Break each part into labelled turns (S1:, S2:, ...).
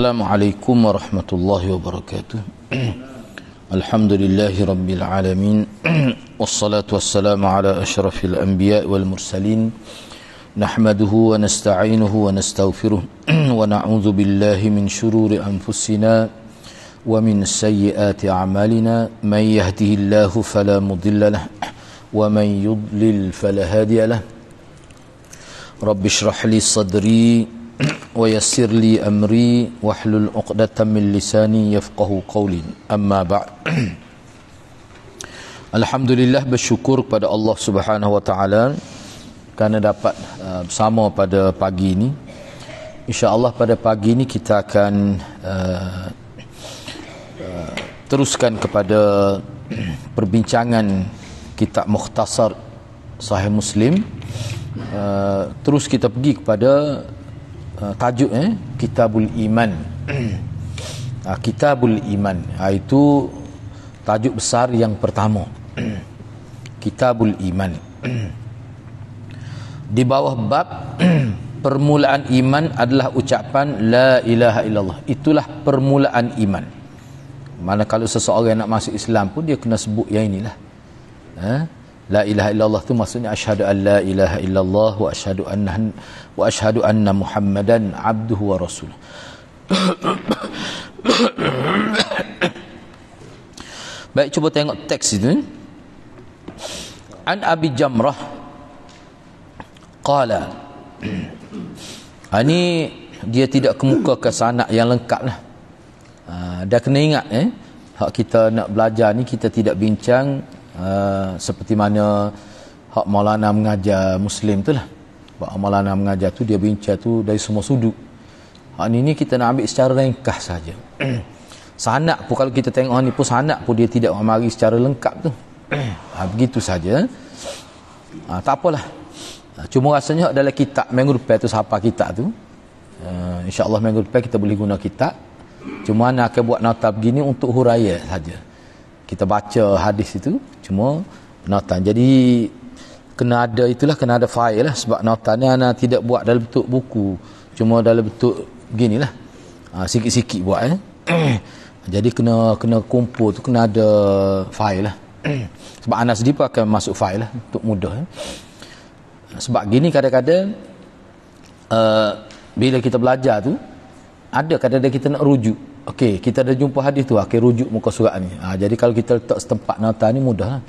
S1: Assalamualaikum warahmatullahi wabarakatuh. Alhamdulillahi rabbil alamin. Wassalatu wassalamu ala asyrafil anbiya wal mursalin. Nahmaduhu wa nasta'inuhu wa nastaghfiruh wa na'udzu billahi min shururi anfusina wa min sayyiati a'malina. Man yahdihillahu fala mudilla lahu wa man yudlil fala hadiya lahu. Rabbi shrah li sadri wa yassir li amri wahlul 'uqdatam min lisani yafqahu qawli. Amma ba'd. Alhamdulillah, bersyukur kepada Allah Subhanahu wa taala kerana dapat bersama pada pagi ini. Insya-Allah pada pagi ini kita akan teruskan kepada perbincangan kitab Mukhtasar Sahih Muslim. Terus kita pergi kepada tajuk Kitabul Iman. Kitabul Iman, itu tajuk besar yang pertama. Kitabul Iman. Di bawah bab permulaan iman adalah ucapan la ilaha illallah. Itulah permulaan iman. Mana kalau seseorang nak masuk Islam pun dia kena sebut yang inilah. La ilaha illallah tu maksudnya asyhadu an la ilaha illallah wa asyhadu anna Muhammadan abduhu wa rasuluh. Baik, cuba tengok teks itu. An Abi Jamrah qala. Ini dia tidak kemukakan sanad yang lengkap lah. Dah kena ingat hak kita nak belajar ni kita tidak bincang seperti mana hak Maulana mengajar Muslim tu lah. Hak Maulana mengajar tu dia bincang tu dari semua sudut. Hak ni kita nak ambil secara ringkas saja. Sanad pun kalau kita tengok ni pun sanad pun dia tidak mari secara lengkap tu. Begitu saja. Tak apalah. Cuma rasanya dalam kitab minggu depan tu siapa kitab tu. InsyaAllah minggu depan kita boleh guna kitab. Cuma nak akan buat nota begini untuk huraian saja. Kita baca hadis itu cuma nota. Jadi kena ada itulah, kena ada file lah. Sebab nota ni ana tidak buat dalam bentuk buku, cuma dalam bentuk beginilah. Sikit-sikit buat Jadi kena kumpul tu, kena ada file lah. Sebab ana sendiri pun akan masuk file lah untuk mudah. Sebab gini kadang-kadang bila kita belajar tu ada kadang-kadang kita nak rujuk. Okey, kita dah jumpa hadis tu, okey rujuk muka surat ni. Jadi kalau kita letak setempat nota ni mudahlah.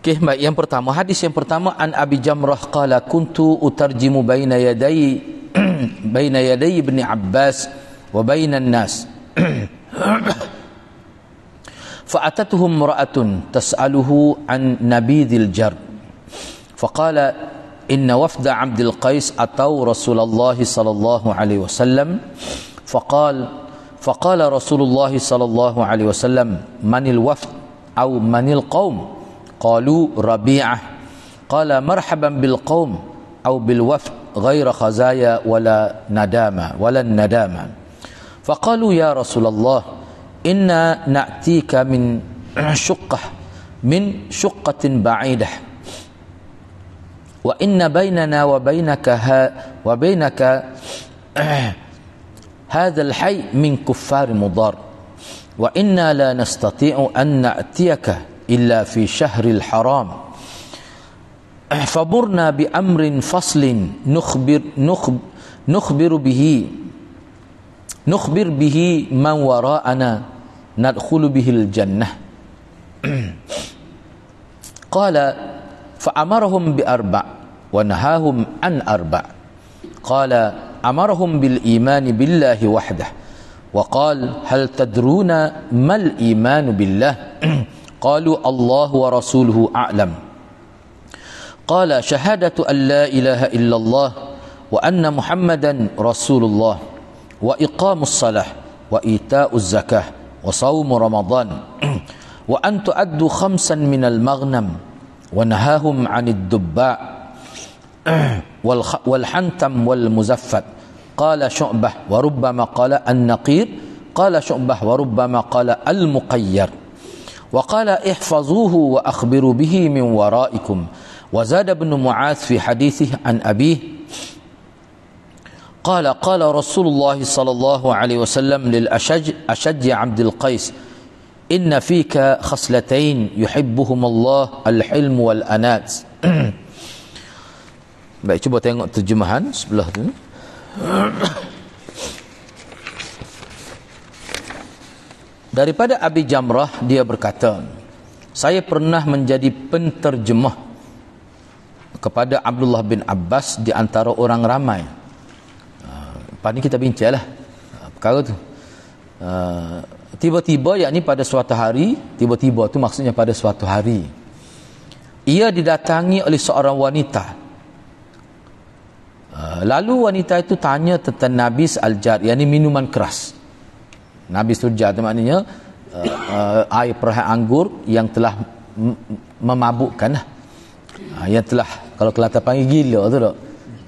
S1: Okey, baik, yang pertama, hadis yang pertama, an Abi Jamrah qala kuntu utarjimu baina yaday Ibn Abbas wa baina an-nas. Fa'atatuhum imra'atun tas'aluhu an nabidhil jar. Faqala inna wafda Abdul Qais atau Rasulullah sallallahu alaihi wasallam. فقال رسول الله صلى الله عليه وسلم من الوفد أو من القوم قالوا ربيعة قال مرحبا بالقوم أو بالوفد غير خزايا ولا الندامة فقالوا يا رسول الله إنا نأتيك من شقة بعيدة وإن بيننا وبينك هذا الحي من كفار مضار وإنا لا نستطيع أن نأتيك إلا في شهر الحرام فمرنا بأمر فصل نخبر به من وراءنا ندخل به الجنة قال فأمرهم بأربع ونهاهم عن أربع قال أمرهم بالإيمان بالله وحده وقال هل تدرون ما الإيمان بالله قالوا الله ورسوله أعلم قال شهادة أن لا إله إلا الله وأن محمدا رسول الله وإقام الصلاة وإيتاء الزكاة وصوم رمضان وأن تؤدوا 5 من المغنم ونهاهم عن الدباء والحنتم والمزفت قال شعبة وربما قال النقير قال شعبة وربما قال المقير وقال احفظوه وأخبروا به من ورائكم وزاد ابن معاذ في حديثه عن أبيه قال رسول الله صلى الله عليه وسلم للأشج عبد القيس إن فيك خصلتين يحبهما الله الحلم والأنات. Baik, cuba tengok terjemahan sebelah tu. Daripada Abi Jamrah, dia berkata, saya pernah menjadi penterjemah kepada Abdullah bin Abbas di antara orang ramai. Lepas ni kita bincanglah perkara tu. Tiba-tiba, yakni pada suatu hari, tiba-tiba tu maksudnya pada suatu hari, ia didatangi oleh seorang wanita. Lalu wanita itu tanya tentang nabis al-jar, yakni minuman keras. Nabis al-jar itu maknanya air perahan anggur yang telah memabukkan lah. Yang telah, kalau Kelantan panggil gila tu tak?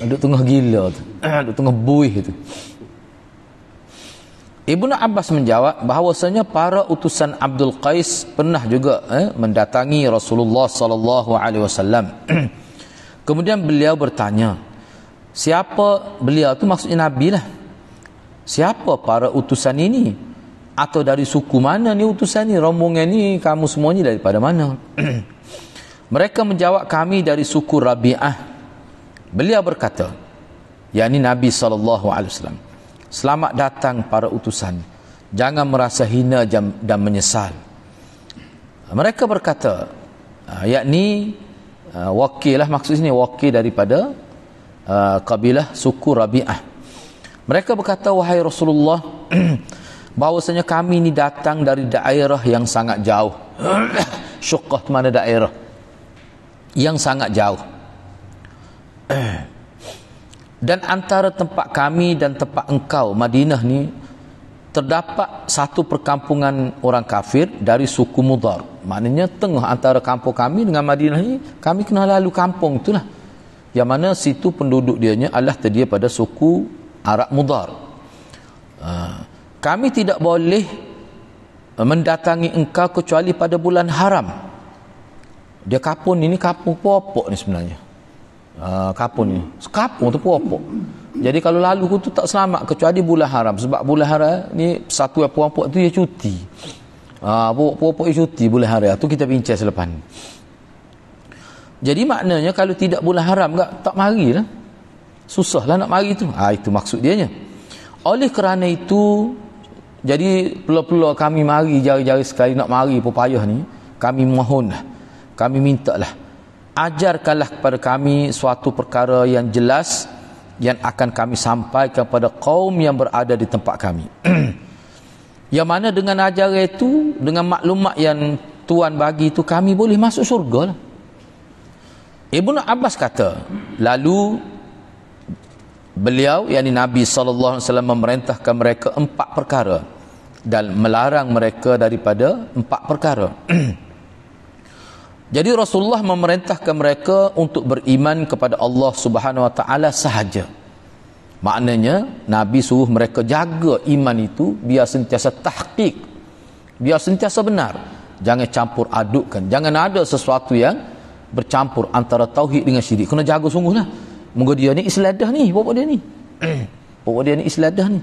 S1: Duduk tengah gila tu. Duduk tengah buih tu. Ibnu Abbas menjawab bahawasanya para utusan Abdul Qais pernah juga mendatangi Rasulullah sallallahu alaihi wasallam. Kemudian beliau bertanya, siapa beliau tu, maksudnya Nabi lah. Siapa para utusan ini? Atau dari suku mana ni utusan ni? Rombongan ni kamu semuanya daripada mana? Mereka menjawab, kami dari suku Rabi'ah. Beliau berkata, yakni Nabi SAW, selamat datang para utusan, jangan merasa hina dan menyesal. Mereka berkata, yakni wakil lah, maksud sini wakil daripada kabilah suku Rabi'ah. Mereka berkata, wahai Rasulullah, bahawasanya kami ni datang dari daerah yang sangat jauh. Syuqqah itu mana daerah yang sangat jauh. Dan antara tempat kami dan tempat engkau Madinah ni terdapat satu perkampungan orang kafir dari suku Mudar. Maknanya tengah antara kampung kami dengan Madinah ni, kami kena lalu kampung itulah, yang mana situ penduduk dianya adalah terdia pada suku Arab Mudar. Kami tidak boleh mendatangi engkau kecuali pada bulan haram. Dia kapun ini kapung popok ni sebenarnya. Kapun ni, kapung tu popok. Jadi kalau lalu tu tak selamat kecuali bulan haram. Sebab bulan haram ni satu popok tu dia cuti. Popok dia cuti bulan haram. Tu kita bincang selepas ni. Jadi maknanya kalau tidak bulan haram tak marilah. Susahlah nak mari tu. Itu maksud dianya. Oleh kerana itu, jadi peluang-peluang kami mari jari-jari sekali nak mari pepayah ni, kami mohonlah, kami mintalah, ajarkanlah kepada kami suatu perkara yang jelas yang akan kami sampaikan kepada kaum yang berada di tempat kami. Yang mana dengan ajaran itu, dengan maklumat yang Tuhan bagi itu, kami boleh masuk syurga lah. Ibnu Abbas kata, lalu beliau, yakni Nabi SAW, memerintahkan mereka 4 perkara dan melarang mereka daripada 4 perkara. Jadi Rasulullah memerintahkan mereka untuk beriman kepada Allah Subhanahu Wa Taala sahaja. Maknanya Nabi suruh mereka jaga iman itu biar sentiasa tahqiq, biar sentiasa benar. Jangan campur adukkan, jangan ada sesuatu yang bercampur antara tauhid dengan syirik. Kena jaga sungguhlah. Moga dia ni isladah ni, bapak dia ni. Bapak dia ni isladah ni.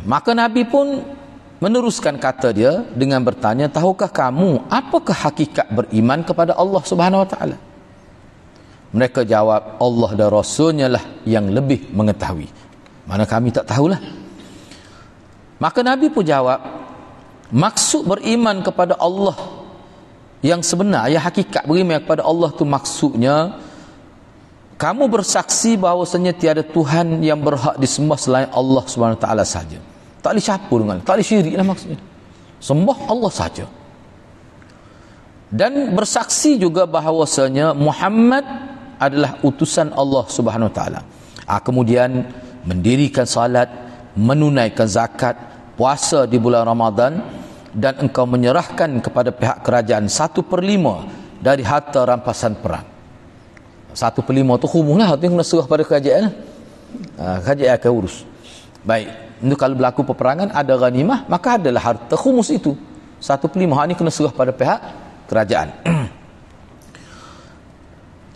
S1: Maka Nabi pun meneruskan kata dia dengan bertanya, tahukah kamu apakah hakikat beriman kepada Allah Subhanahu Wa Taala? Mereka jawab, Allah dan Rasulnya lah yang lebih mengetahui. Mana kami tak tahulah. Maka Nabi pun jawab, maksud beriman kepada Allah yang sebenar, yang hakikat beriman kepada Allah tu maksudnya kamu bersaksi bahawasanya tiada Tuhan yang berhak disembah selain Allah Subhanahu Wa Taala saja. Tak boleh campur dengan, tak boleh syirik lah maksudnya. Sembah Allah saja. Dan bersaksi juga bahawasanya Muhammad adalah utusan Allah Subhanahu Wa Taala. Kemudian mendirikan salat, menunaikan zakat, puasa di bulan Ramadan, dan engkau menyerahkan kepada pihak kerajaan 1/5 dari harta rampasan perang. 1/5 tu khumus lah, tu yang kena serah pada kerajaan lah. Kerajaan akan urus. Baik, itu kalau berlaku peperangan ada ghanimah, maka adalah harta khumus itu 1/5. Hak ni kena serah pada pihak kerajaan.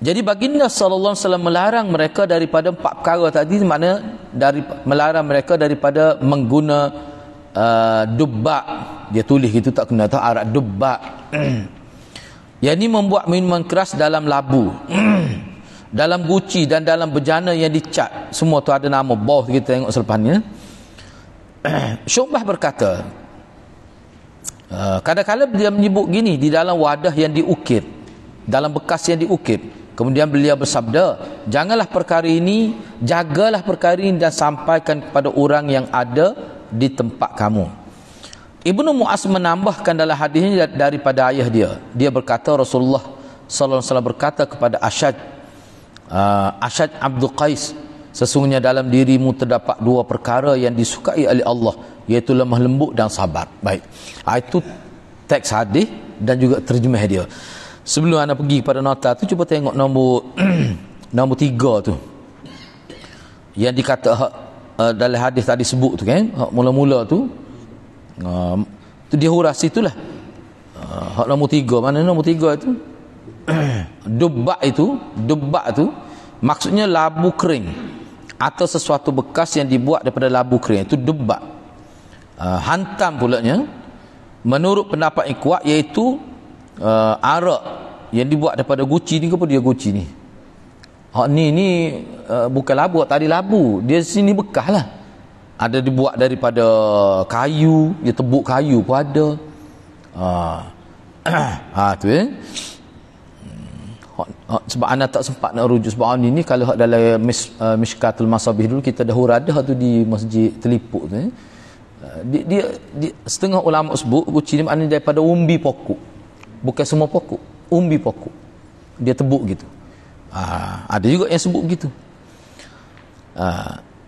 S1: Jadi baginda sallallahu alaihi wasallam melarang mereka daripada 4 perkara tadi, makna melarang mereka daripada mengguna dubbak. Dia tulis gitu tak kena tahu arak dubbak. Yang ini membuat minuman keras dalam labu, dalam guci dan dalam bejana yang dicat. Semua tu ada nama bawah, kita tengok selepasnya. Syu'bah berkata, kadang-kadang dia menyebut gini, di dalam wadah yang diukir, dalam bekas yang diukir. Kemudian beliau bersabda, janganlah perkara ini, jagalah perkara ini dan sampaikan kepada orang yang ada di tempat kamu. Ibnu Mu'az menambahkan dalam hadisnya daripada ayah dia. Dia berkata, Rasulullah sallallahu alaihi wasallam berkata kepada Ashaj Abdul Qais, sesungguhnya dalam dirimu terdapat 2 perkara yang disukai oleh Allah, iaitu lemah lembut dan sabar. Baik. Itu teks hadis dan juga terjemah dia. Sebelum anda pergi pada nota tu, cuba tengok nombor nombor 3 tu. Yang dikata dalam hadis tadi sebut tu kan, mula-mula tu dia huras itulah. Hak nombor 3, mana nombor 3 itu? Dubbak tu maksudnya labu kering atau sesuatu bekas yang dibuat daripada labu kering, itu dubbak. Hantam pulanya menurut pendapat yang kuat, iaitu arak yang dibuat daripada guci ni. Apa dia guci ni? Hak ni bukan labu, tadi labu. Dia sini bekas lah. Ada dibuat daripada kayu, dia tebuk kayu pun ada. Tu sebab anda tak sempat nak rujuk, sebab ni kalau hak dalam Mishkatul Masabih dulu kita dah hurada tu di Masjid Telipuk tu. Dia setengah ulama sebut guci ni maknanya daripada umbi pokok. Bukan semua pokok, umbi pokok dia tebuk gitu. Ada juga yang sebut begitu.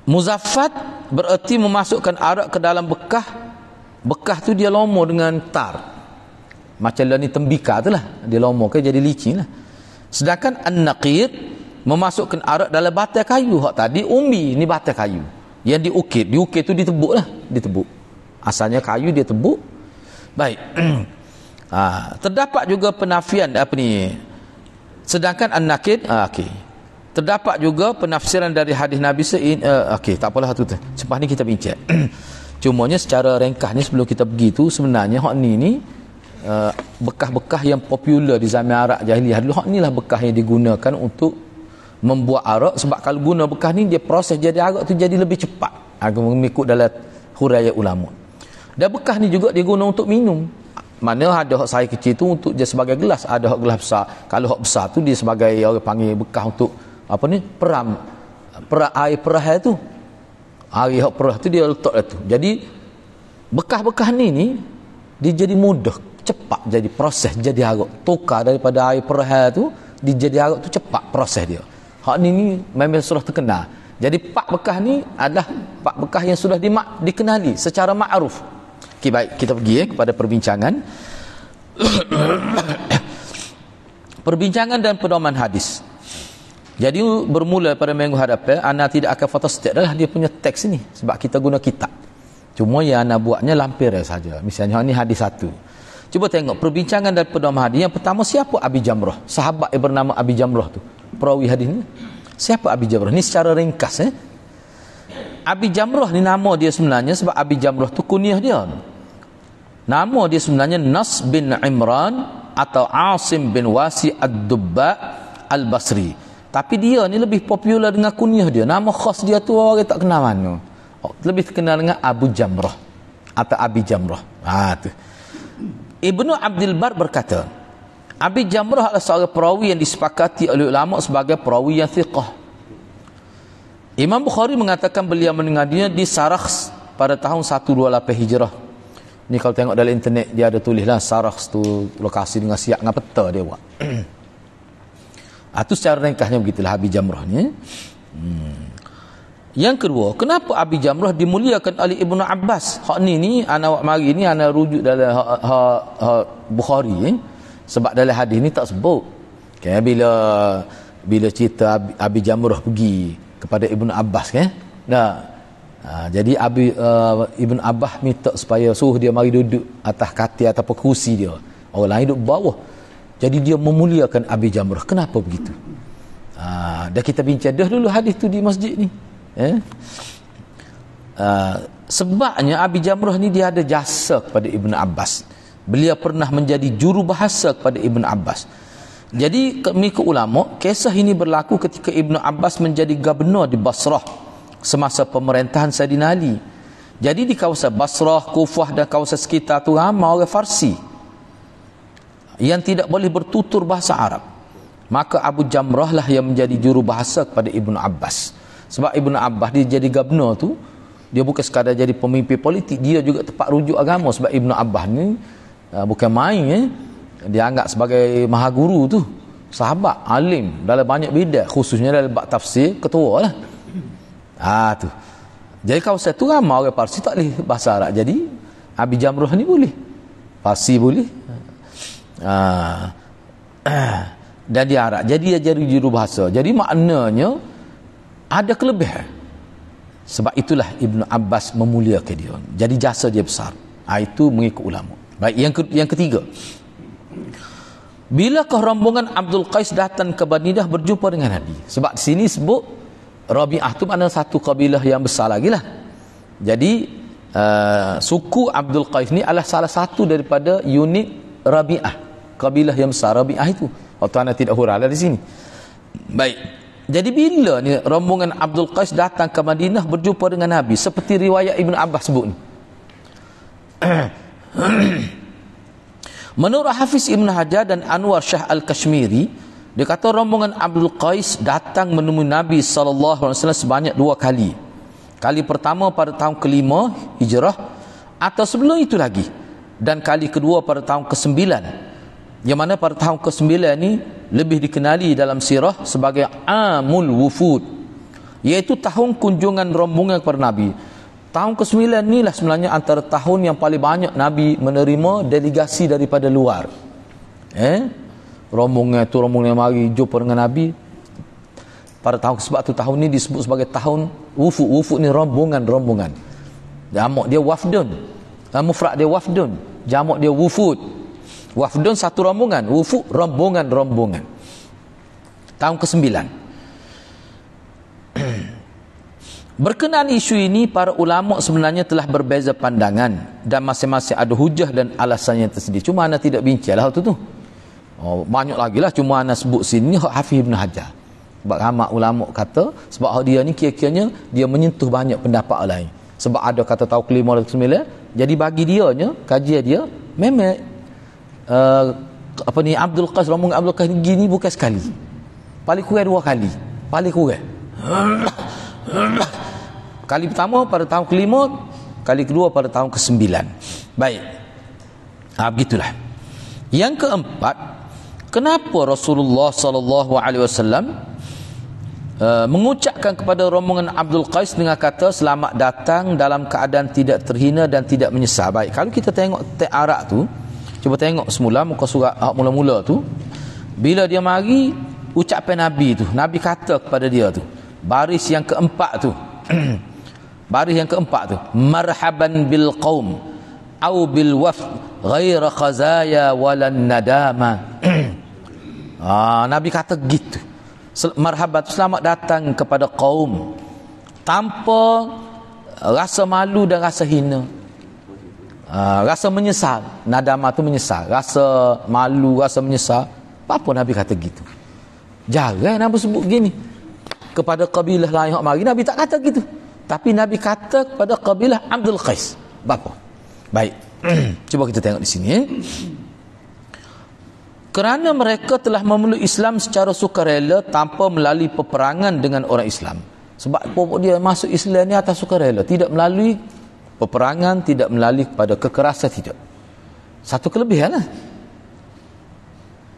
S1: Muzaffat bererti memasukkan arak ke dalam bekah. Bekah tu dia lomo dengan tar, macam lah ni tembika tu lah, dia lomo ke jadi licin lah. Sedangkan an-naqir memasukkan arak dalam batai kayu. Hak tadi umbi, ni batai kayu yang diukir tu ditebuk lah, ditebuk. Asalnya kayu dia tebuk. Baik. Terdapat juga penafian sedangkan an-nakid terdapat juga penafsiran dari hadis Nabi tak apalah tu. Selepas ni kita bincang. Cumanya secara ringkas ni sebelum kita pergi tu, sebenarnya hak ni bekas-bekas yang popular di zaman Arab jahiliyah dulu. Hak inilah bekas yang digunakan untuk membuat arak. Sebab kalau guna bekas ni, dia proses jadi arak tu jadi lebih cepat, mengikut dalam huraian ulama. Dan bekas ni juga dia guna untuk minum. Mana ada hak saya kecil tu untuk dia sebagai gelas, ada hak gelas besar. Kalau hak besar tu dia sebagai orang panggil bekas untuk air perah tu. Air hak perah tu dia letak tu. Jadi bekas-bekas ni dia jadi mudah, cepat jadi proses jadi arak. Tukar daripada air perah tu dia jadi arak tu cepat proses dia. Hak ni memang sudah terkenal. Jadi pak bekas ni adalah pak bekas yang sudah dikenali secara ma'ruf. Okay, baik, kita pergi kepada perbincangan. Perbincangan dan pedoman hadis. Jadi bermula pada minggu hadapan, ana tidak akan fotostat dah dia punya teks ni, sebab kita guna kitab. Cuma yang ana buatnya lampir saja. Misalnya ni hadis 1. Cuba tengok perbincangan dan pedoman hadis. Yang pertama, siapa Abi Jamrah? Sahabat yang bernama Abi Jamrah tu, perawi hadis ni. Siapa Abi Jamrah? Ni secara ringkas Abi Jamrah ni nama dia sebenarnya, sebab Abi Jamrah tu kunyah dia. Nama dia sebenarnya Nas bin Imran atau Asim bin Wasi ad-Dubba al-Basri. Tapi dia ni lebih popular dengan kunyah dia. Nama khas dia tu orang tak kenal mana. Lebih terkenal dengan Abu Jamrah atau Abi Jamrah. Tu. Ibnu Abdul Bar berkata, Abi Jamrah adalah seorang perawi yang disepakati oleh ulama sebagai perawi yang thiqah. Imam Bukhari mengatakan beliau mendengar dia di Sarakhs pada tahun 128 Hijrah. Ni kalau tengok dalam internet dia ada tulislah Sarakhs tu lokasi dengan siap dengan peta dia buat. Itu secara ringkasnya begitulah Abi Jamrah ni. Yang kedua, kenapa Abi Jamrah dimuliakan oleh Ibnu Abbas? Hak ni ana mari ni ana rujuk dalam Bukhari sebab dalam hadis ni tak sebut. Okay, bila cerita Abi Jamrah pergi kepada Ibnu Abbas kan. Jadi Ibn Abbas minta supaya suruh dia mari duduk atas katil atau kursi dia. Orang lain duduk bawah. Jadi dia memuliakan Abi Jamrah. Kenapa begitu? Dah kita bincang dah dulu hadis tu di masjid ni. Sebabnya Abi Jamrah ni dia ada jasa kepada Ibn Abbas. Beliau pernah menjadi jurubahasa kepada Ibn Abbas. Jadi mengikut ulama, kisah ini berlaku ketika Ibn Abbas menjadi gubernur di Basrah semasa pemerintahan Sayyidina Ali. Jadi di kawasan Basrah, Kufah dan kawasan sekitar tu ramai orang Farsi yang tidak boleh bertutur bahasa Arab. Maka Abu Jamrah lah yang menjadi jurubahasa kepada Ibn Abbas. Sebab Ibn Abbas dia jadi gubernur tu, dia bukan sekadar jadi pemimpin politik, dia juga tempat rujuk agama. Sebab Ibn Abbas ni bukan main, dia anggap sebagai maha guru tu, sahabat, alim dalam banyak bidang, khususnya dalam bab tafsir, ketua lah. Tu. Jadi kawasan tu ramai orang Parsi tak boleh bahasa Arab. Jadi Abi Jamrah ni boleh. Parsi boleh. Dan dia Arab. Jadi dia jadi jurubahasa. Jadi maknanya ada kelebihan. Sebab itulah Ibn Abbas memuliakan dia. Jadi jasa dia besar. Itu mengikut ulama. Baik, yang ketiga. Bilakah rombongan Abdul Qais datang ke Banidah berjumpa dengan Nabi? Sebab di sini sebut Rabi'ah tu mana satu kabilah yang besar lagi lah. Jadi suku Abdul Qais ni adalah salah satu daripada unit Rabi'ah, kabilah yang besar Rabi'ah itu. Waktu anda tidak huraikan di sini. Baik. Jadi bila ni rombongan Abdul Qais datang ke Madinah berjumpa dengan Nabi, seperti riwayat Ibn Abbas sebut ni. Menurut Hafiz Ibn Hajar dan Anwar Shah Al-Kashmiri, dia kata rombongan Abdul Qais datang menemui Nabi SAW sebanyak 2 kali. Kali pertama pada tahun ke-5 Hijrah atau sebelum itu lagi. Dan kali kedua pada tahun ke-9. Yang mana pada tahun ke-9 ni lebih dikenali dalam sirah sebagai Amul Wufud, iaitu tahun kunjungan rombongan kepada Nabi. Tahun ke-9 ni lah sebenarnya antara tahun yang paling banyak Nabi menerima delegasi daripada luar. Rombongan yang mari jumpa dengan Nabi pada tahun, sebab tu tahun ni disebut sebagai tahun wufud. Wufud ni rombongan. Jamak dia wafdun, mufrad dia wafdun, jamak dia wufud. Wafdun satu rombongan, wufud rombongan. Tahun ke-9. Berkenaan isu ini, para ulama sebenarnya telah berbeza pandangan dan masing-masing ada hujah dan alasannya tersendiri. Cuma anda tidak bincanglah waktu tu. Banyak lagi lah, cuma anda sebut sini Hafiz Ibn Hajar. Sebab ramai ulama kata, sebab dia ni kira-kiranya dia menyentuh banyak pendapat lain. Sebab ada kata tahun ke-5 dan ke-9. Jadi bagi dia nya, kajian dia memang Abdul Qais, rombongan Abdul Qais gini bukan sekali. Paling kurang 2 kali. Paling kurang. Kali pertama pada tahun ke-5, kali kedua pada tahun ke-9. Baik. Begitulah. Yang keempat, kenapa Rasulullah SAW mengucapkan kepada rombongan Abdul Qais dengan kata selamat datang dalam keadaan tidak terhina dan tidak menyesal. Baik, kalau kita tengok teks Arab tu, cuba tengok semula muka surat mula-mula tu, bila dia mari ucapan Nabi tu, Nabi kata kepada dia tu, baris yang keempat tu baris yang keempat tu, marhaban bil qaum au bil wafd ghaira khazaya walan nadama. Nabi kata gitu, marhaban, selamat datang kepada kaum tanpa rasa malu dan rasa hina, rasa menyesal. Nadama tu menyesal, rasa malu, rasa menyesal. Apa Nabi kata gitu? Jarang Nabi sebut gini kepada kabilah lain hak mari. Nabi tak kata gitu, tapi Nabi kata kepada kabilah Abdul Qais. Bapa. Baik. Cuba kita tengok di sini. Kerana mereka telah memeluk Islam secara sukarela tanpa melalui peperangan dengan orang Islam. Sebab pokok dia masuk Islam ni atas sukarela, tidak melalui peperangan, tidak melalui kepada kekerasan, tidak. Satu kelebihan lah.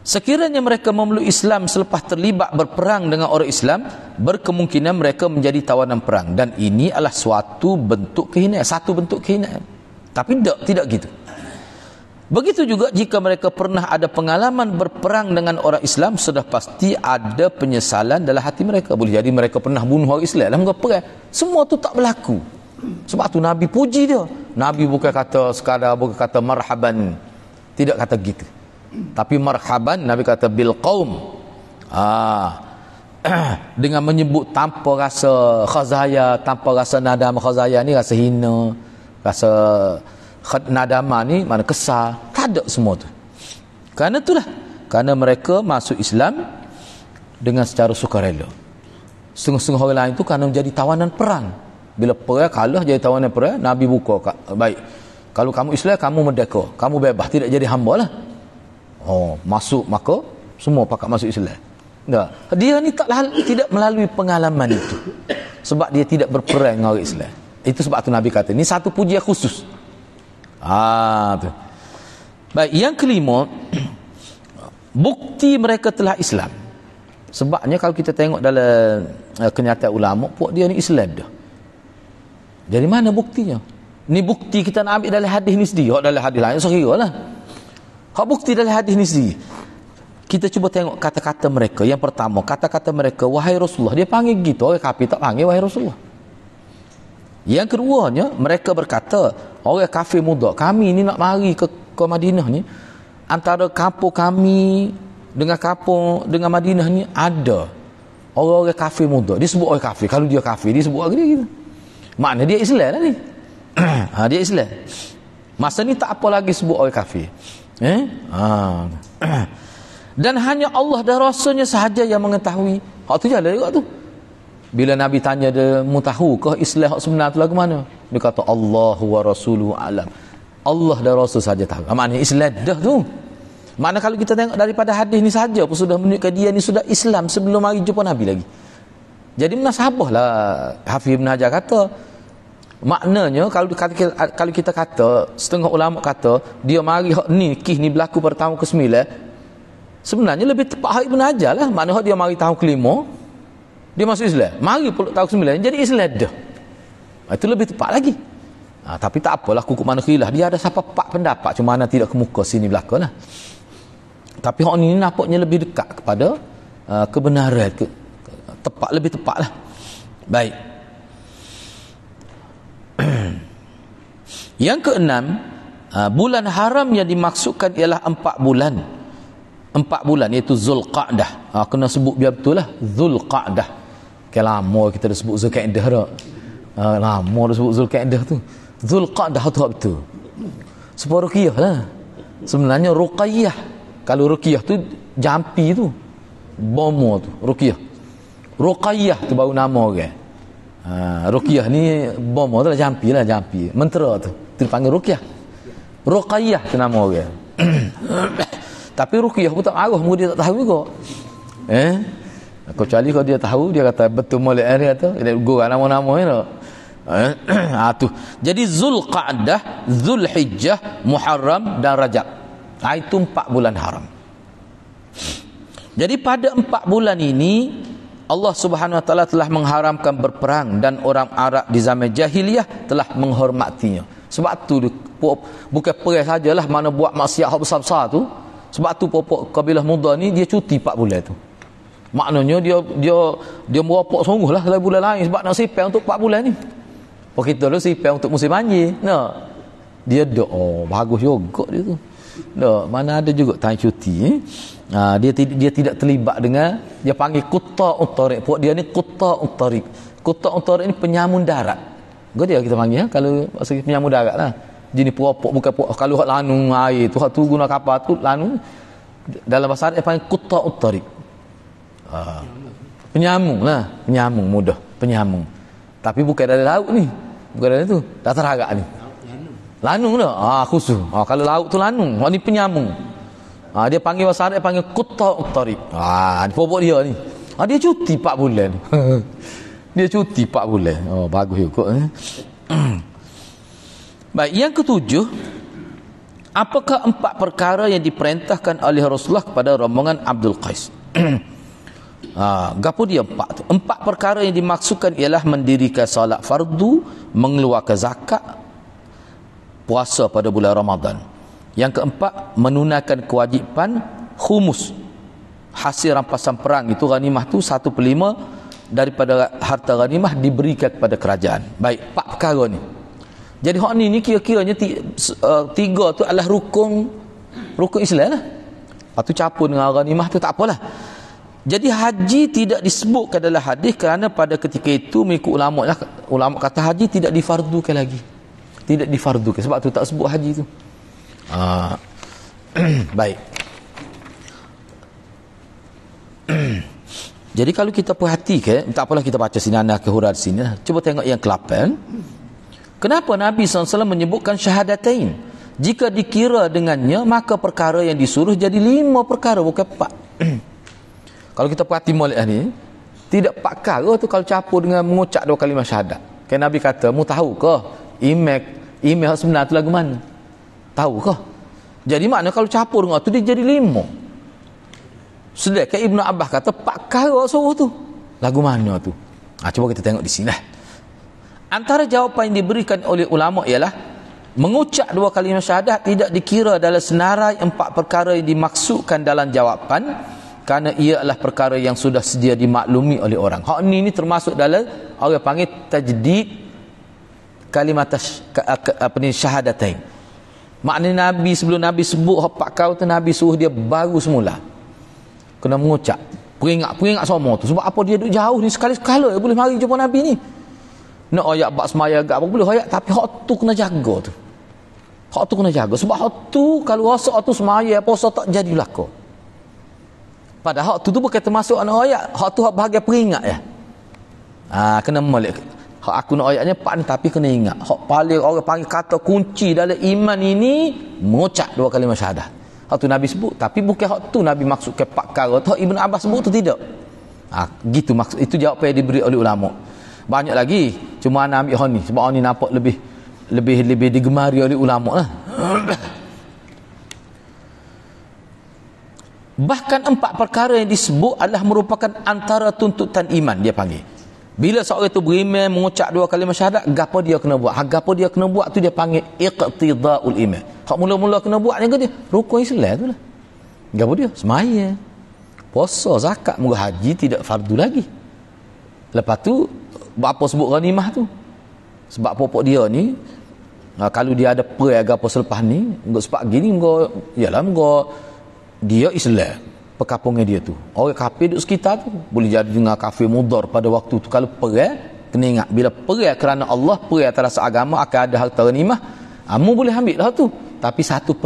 S1: Sekiranya mereka memeluk Islam selepas terlibat berperang dengan orang Islam, berkemungkinan mereka menjadi tawanan perang, dan ini adalah suatu bentuk kehinaan, satu bentuk kehinaan. Tapi tidak gitu. Begitu juga jika mereka pernah ada pengalaman berperang dengan orang Islam, sudah pasti ada penyesalan dalam hati mereka. Boleh jadi mereka pernah bunuh orang Islam dalam perang. Semua tu tak berlaku. Sebab tu Nabi puji dia. Nabi bukan kata sekadar, bukan kata marhaban, tidak kata gitu. Tapi marhaban, Nabi kata bil qaum. dengan menyebut tanpa rasa khazaya, tanpa rasa nadam. Khazaya ni rasa hina, rasa nadama ni mana kesal, tak ada semua tu. Kerana itulah, kerana mereka masuk Islam dengan secara sukarela. Setengah-setengah orang lain tu kerana menjadi tawanan perang. Bila perang kalah jadi tawanan perang, Nabi buka, baik, kalau kamu Islam, kamu merdeka, kamu bebas, tidak jadi hamba lah. Masuk, maka semua pakat masuk Islam. Tak. Dia ni tidak melalui pengalaman itu, sebab dia tidak berperang dengan orang Islam. Itu sebab tu Nabi kata, ni satu pujian khusus. Tu. Baik, yang kelima, bukti mereka telah Islam. Sebabnya kalau kita tengok dalam kenyataan ulama, puak dia ni Islam dah. Jadi mana buktinya? Ni bukti kita nak ambil dalam hadis ni sendiri. Dalam hadis lain sekira lah. Bukti dalam hadis ni sendiri. Kita cuba tengok kata-kata mereka. Yang pertama, kata-kata mereka, wahai Rasulullah. Dia panggil gitu. Orang kafir tak panggil wahai Rasulullah. Yang keduanya, mereka berkata, orang kafir muda, kami ni nak mari ke Madinah ni, antara kampung kami dengan kampung dengan Madinah ni ada orang-orang kafir muda. Dia sebut orang kafir. Kalau dia kafir, dia sebut orang dia gitu. Makna dia Islam lah ni. Dia Islam. Masa ni tak apa lagi sebut orang kafir. Dan hanya Allah dan Rasulnya sahaja yang mengetahui. Hak tu jalan juga tu. Bila Nabi tanya dia, mu tahu ke Islam hak sebenar tu lagu mana? Dia kata Allahu wa rasuluhu alam. Allah dan Rasul saja tahu. Maknanya Islam dah tu. Makna kalau kita tengok daripada hadis ni saja pun sudah menunjukkan dia ni sudah Islam sebelum mari jumpa Nabi lagi. Jadi munasabahlah Hafiz Ibn Hajar kata, maknanya kalau kita kata, setengah ulama kata dia mari hak ni kih ni berlaku pada tahun ke-9, sebenarnya lebih tepat Hafiz Ibn Hajar lah. Maknanya dia mari tahun ke-5, dia masuk Islam, mari pula tahun ke-9 jadi Islam dah. Itu lebih tepat lagi. Tapi tak apalah, kukuh mana khilaf, dia ada siapa 4 pendapat, cuma mana tidak kemuka sini belaka lah. Tapi hak ni nampaknya lebih dekat kepada kebenaran, tepat, lebih tepat lah. Baik. Yang keenam, bulan haram yang dimaksudkan ialah 4 bulan. 4 bulan iaitu Zulqa'dah. Kena sebut biar betul lah, Zulqa'dah. Lama kita dah sebut Zulqa'dah dah. Lama dah sebut Zulqa'dah tu. Zulqa'dah tu betul. Sebab Ruqiyah lah. Sebenarnya Ruqayyah. Kalau Ruqiyah tu jampi tu, bomo tu Ruqiyah. Ruqayyah tu baru nama orang. Ruqiyah ni bomo tu lah, jampi lah, jampi. Mentera tu dipanggil Ruqiyah. Ruqayyah tu nama orang. Tapi Ruqiyah pun tak arah, mungkin dia tak tahu juga. Kecuali kalau dia tahu, dia kata betul molek dia kata, dia gurau nama-nama ni tak. Tu. Jadi Zulqa'dah, Zulhijjah, Muharram dan Rajab. Itu 4 bulan haram. Jadi pada 4 bulan ini Allah Subhanahu Wa Taala telah mengharamkan berperang dan orang Arab di zaman jahiliyah telah menghormatinya. Sebab tu bukan perang sajalah mana buat maksiat hak besar-besar tu. Sebab tu pokok kabilah muda ni dia cuti 4 bulan tu. Maknanya dia meropok sungguhlah dalam bulan lain sebab nak sipai untuk 4 bulan ni. Kita dulu sipai untuk musim banjir. Dia bagus juga dia tu. Mana ada juga time cuti. Dia tidak terlibat dengan, dia panggil Qutta'ut Tariq. Puak dia ni Qutta'ut Tariq. Qutta'ut Tariq ni penyamun darat. Dia kita panggil kalau maksud penyamun darat lah. Jenis peropok, bukan kalau hak lanung air tu, hak tu guna kapal tu lanung. Dalam bahasa Arab dia panggil Qutta'ut Tariq. Penyamung lah, penyamung mudah, penyamung. Tapi bukan dari laut ni. Bukan dari tu, datar harap ni. Lanung dah. Khusus. Kalau laut tu lanung, ni penyamung. Dia panggil bahasa Arab, dia panggil Qutta'ut Tariq. Pokok dia ni. Dia cuti 4 bulan. Dia cuti 4 bulan. Bagus juga. Baik, yang ketujuh, apakah 4 perkara yang diperintahkan oleh Rasulullah kepada rombongan Abdul Qais? Gapo dia 4 tu? 4 perkara yang dimaksudkan ialah mendirikan solat fardu, mengeluarkan zakat, puasa pada bulan Ramadan. Yang keempat, menunaikan kewajipan khumus, hasil rampasan perang itu ghanimah tu 1/5 daripada harta ghanimah diberikan kepada kerajaan. Baik, 4 perkara ni. Jadi hak ni kira-kiranya 3 tu adalah rukun Islam lah. Lepas tu campur dengan ghanimah tu tak apalah. Jadi haji tidak disebutkan dalam hadis kerana pada ketika itu mengikut ulama kata haji tidak difardukan lagi. Tidak difardukan, sebab tu tak sebut haji tu. Baik. Jadi kalau kita perhatikan, tak apalah kita baca sini anak ke huruf sini. Cuba tengok yang ke-8. Kenapa Nabi SAW menyebutkan syahadatain? Jika dikira dengannya, maka perkara yang disuruh jadi 5 perkara, bukan 4. Kalau kita perhati molek ni, tidak 4 perkara tu kalau campur dengan mengucap 2 kalimah syahadat. Kan Nabi kata, mu tahu ke email sebenar tu lagu mana? Tahu ke? Jadi makna kalau campur dengan tu dia jadi 5. Sedangkan Ibnu Abbas kata 4 perkara suruh tu. Lagu mana tu? Cuba kita tengok di sini lah. Antara jawapan yang diberikan oleh ulama ialah mengucap 2 kalimah syahadat tidak dikira dalam senarai 4 perkara yang dimaksudkan dalam jawapan, kerana ia adalah perkara yang sudah sedia dimaklumi oleh orang. Hak ni termasuk dalam orang panggil tajdid kalimat syahadatain. Maknanya Nabi sebelum Nabi sebut hak 4 perkara tu, Nabi suruh dia baru semula kena mengucap, peringat semua tu. Sebab apa dia duduk jauh ni, sekali-sekala boleh mari jumpa Nabi ni. Nak ayat bak semaya agak apa boleh ayat, tapi hak tu kena jaga tu. Hak tu kena jaga. Sebab hak tu kalau rasa hak tu semaya puasa tak jadi belaka. Padahal hak tu bukan termasuk anak ayat. Hak tu hak bahagian peringat ya. Kena molek. Hak aku nak ayatnya 4 ni, tapi kena ingat. Hak paling orang panggil kata kunci dalam iman ini mengucap 2 kalimah syahadat. Hak tu Nabi sebut, tapi bukan hak tu Nabi maksudkan 4 perkara tu. Hak Ibn Abbas sebut tu tidak. Gitu maksud. Itu jawapan yang diberi oleh ulama. Banyak lagi, cuma ana ambil hak ni sebab hak ni nampak lebih digemari oleh ulama lah. Bahkan 4 perkara yang disebut adalah merupakan antara tuntutan iman, dia panggil. Bila seorang itu beriman mengucap 2 kalimah syahadat, gapo dia kena buat? Gapo dia kena buat tu dia panggil iqtidaul iman. Hak mula-mula kena buat ni dia rukun Islam tu lah. Gapo dia? Semaya, puasa, zakat, muka haji tidak fardu lagi. Lepas tu apa sebut ghanimah tu? Sebab pokok dia ni kalau dia ada perang gapo selepas ni, engko sebab gini engko yalah engko dia Islam, perkampungan dia tu. Orang kafir duduk sekitar tu boleh jadi dengan kafir mudar pada waktu tu. Kalau perang, kena ingat bila perang kerana Allah, perang atas agama akan ada harta ghanimah. Mu boleh ambil lah tu, tapi 1/5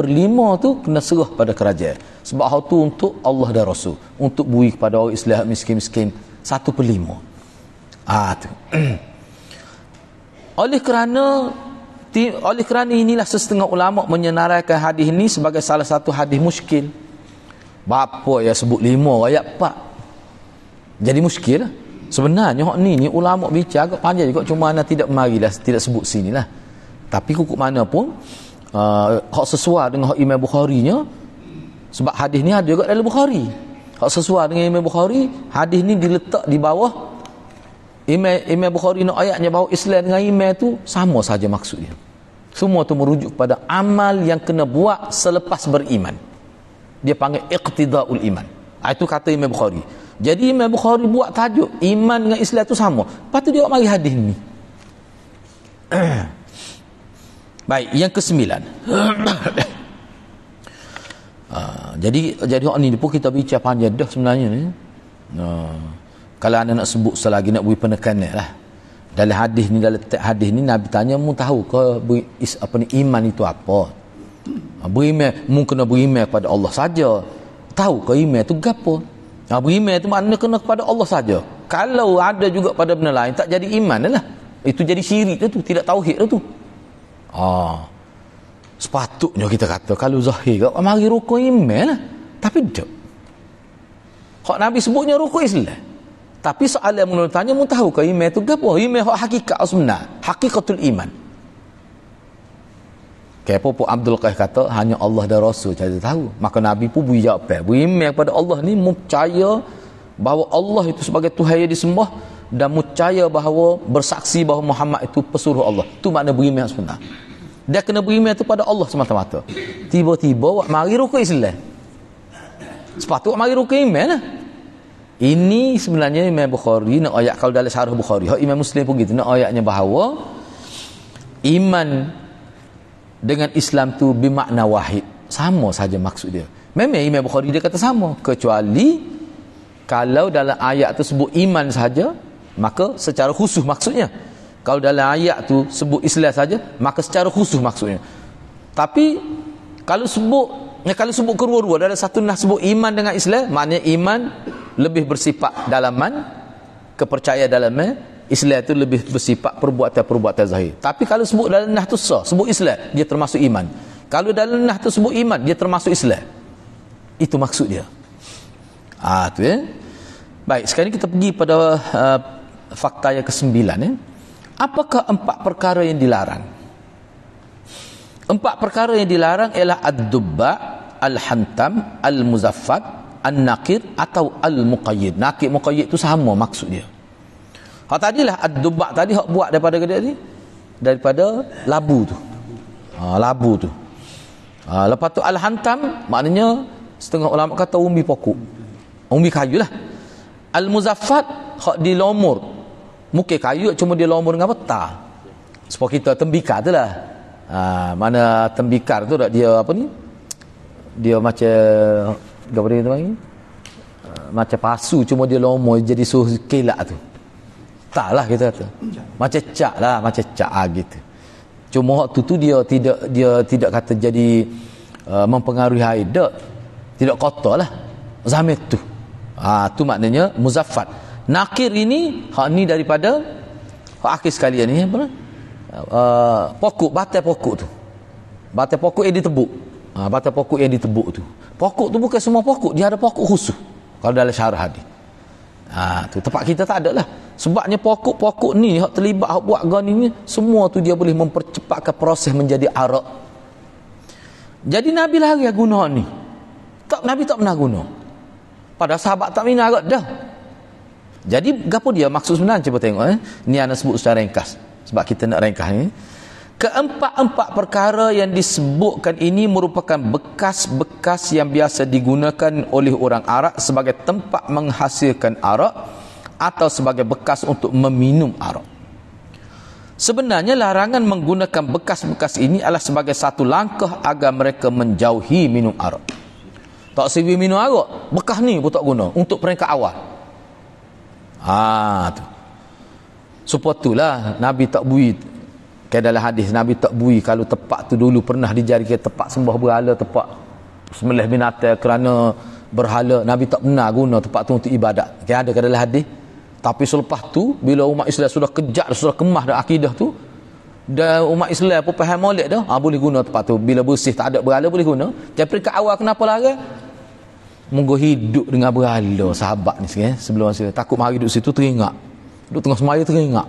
S1: tu kena serah pada kerajaan. Sebab hal tu untuk Allah dan Rasul, untuk beri kepada orang Islam miskin-miskin 1/5. Tu. Oleh kerana inilah setengah ulama menyenaraikan hadis ini sebagai salah satu hadis muskil. Bapa ya sebut 5 ayat 4. Jadi muskil lah. Sebenarnya hak ni ulama bicara agak panjang juga, cuma ana tidak marilah tidak sebut sinilah. Tapi kukuk mana pun hak sesuai dengan hak Imam Bukhari-nya, sebab hadis ni ada juga dalam Bukhari. Hak sesuai dengan Imam Bukhari, hadis ni diletak di bawah Imam Bukhari nak ayatnya bahawa Islam dengan iman tu sama saja maksudnya. Semua tu merujuk pada amal yang kena buat selepas beriman. Dia panggil iqtidaul iman. Itu kata Imam Bukhari. Jadi Imam Bukhari buat tajuk iman dengan Islam tu sama. Lepas tu dia mari hadis ni. Baik, yang ke-9. Jadi hak ni pun kita bicara panjang dah sebenarnya ni. Kalau anda nak sebut selagi nak beri penekanan lah. Dalam hadis ni Nabi tanya, mu tahu ke iman itu apa? Beriman, mu kena beriman kepada Allah saja. Tahu ke iman tu gapo? Beriman tu maknanya kena kepada Allah saja. Kalau ada juga pada benda lain, tak jadi iman lah. Itu jadi syirik tu, tidak tauhid tu. Sepatutnya kita kata kalau zahir mari rukun iman lah. Tapi tak. Hak Nabi sebutnya rukun Islam. Tapi soalan menurut tanya, mu tahu ke iman tu gapo? Iman hak hakikat sebenar, hakikatul iman. Kayak Pupuk Abdul Qais kata hanya Allah dan Rasul saja tahu. Maka Nabi pun beri jawapan. Beriman kepada Allah ni percaya bahawa Allah itu sebagai Tuhan yang disembah, dan percaya bahawa bersaksi bahawa Muhammad itu pesuruh Allah. Itu makna beriman sebenar. Dia kena beriman itu pada Allah semata-mata. Tiba-tiba mari rukun Islam. Sepatutnya mari rukun iman lah. Ini sebenarnya Imam Bukhari nak ayat, kalau dalam syarah Bukhari, Imam Muslim pun gitu, nak ayatnya bahawa iman dengan Islam tu bermakna wahid, sama saja maksud dia. Memang Imam Bukhari dia kata sama, kecuali Kalau dalam ayat tu sebut iman saja, maka secara khusus maksudnya. Kalau dalam ayat tu sebut Islam saja, maka secara khusus maksudnya. Tapi kalau sebut kedua-dua, dalam satu nas sebut iman dengan Islam, maknanya iman lebih bersifat dalaman, kepercayaan dalaman, Islam itu lebih bersifat perbuatan-perbuatan zahir. Tapi kalau sebut dalam nah tu sah, sebut Islam, dia termasuk iman. Kalau dalam nah tu sebut iman, dia termasuk Islam. Itu maksud dia. Tu ya. Baik, sekarang kita pergi pada fakta yang ke-9 ya. Apakah 4 perkara yang dilarang? 4 perkara yang dilarang ialah ad-dubba, al-hantam, al-muzaffat, an-naqir atau al-muqayyid. Naqir muqayyid itu sama maksud dia. Hak tadilah ad-dubba tadi hak buat daripada labu tu. Labu tu. Lepas tu al-hantam maknanya setengah ulama kata umbi pokok. Umbi kayu lah. Al-muzaffat hak dilomor. Mungkin kayu cuma dilomor dengan peta. Supaya kita tembikar tu lah. Mana tembikar tu dia apa ni? Dia macam apa dia panggil? Macam pasu cuma dia lomor jadi suhu kelak tu. Tak lah kita kata. Macam cak lah, macam cak gitu. Cuma waktu tu dia tidak kata jadi mempengaruhi air dak. Tidak kotor lah. Zamit tu. Tu maknanya muzaffat. Nakir ini hak ni daripada hak akhir sekalian ni apa? Pokok, batai pokok tu. Batai pokok yang ditebuk. Batai pokok yang ditebuk tu. Pokok tu bukan semua pokok, dia ada pokok khusus. Kalau dalam syarah ni. Tu tempat kita tak ada lah. Sebabnya pokok-pokok ni hak terlibat hak buat gan ni semua tu dia boleh mempercepatkan proses menjadi arak. Jadi Nabi lari guna ni. Nabi tak pernah guna. Pada sahabat tak minat arak dah. Jadi gapo dia maksud sebenarnya cuba tengok ni ana sebut secara ringkas sebab kita nak ringkas ni. Keempat perkara yang disebutkan ini merupakan bekas-bekas yang biasa digunakan oleh orang Arab sebagai tempat menghasilkan arak atau sebagai bekas untuk meminum arak. Sebenarnya larangan menggunakan bekas-bekas ini adalah sebagai satu langkah agar mereka menjauhi minum arak. Tak sewi minum arak, bekas ni pun tak guna untuk peringkat awal. Tu. Supaya itulah Nabi tak bui. Kayak dalam hadis Nabi tak bui kalau tempat tu dulu pernah dijadikan tempat sembah berhala, tempat sembelih binatang kerana berhala. Nabi tak pernah guna tempat tu untuk ibadat. Kayak ada dalam hadis. Tapi selepas tu bila umat Islam sudah kejat, sudah kemah dah akidah tu, dan umat Islam pun faham molek dah, boleh guna tempat tu. Bila bersih tak ada berhala boleh guna. Jadi peringkat awal kenapa larang? Munggu hidup dengan berhala sahabat ni sebelum masa takut mari duduk situ teringat. Duduk tengah semaya teringat.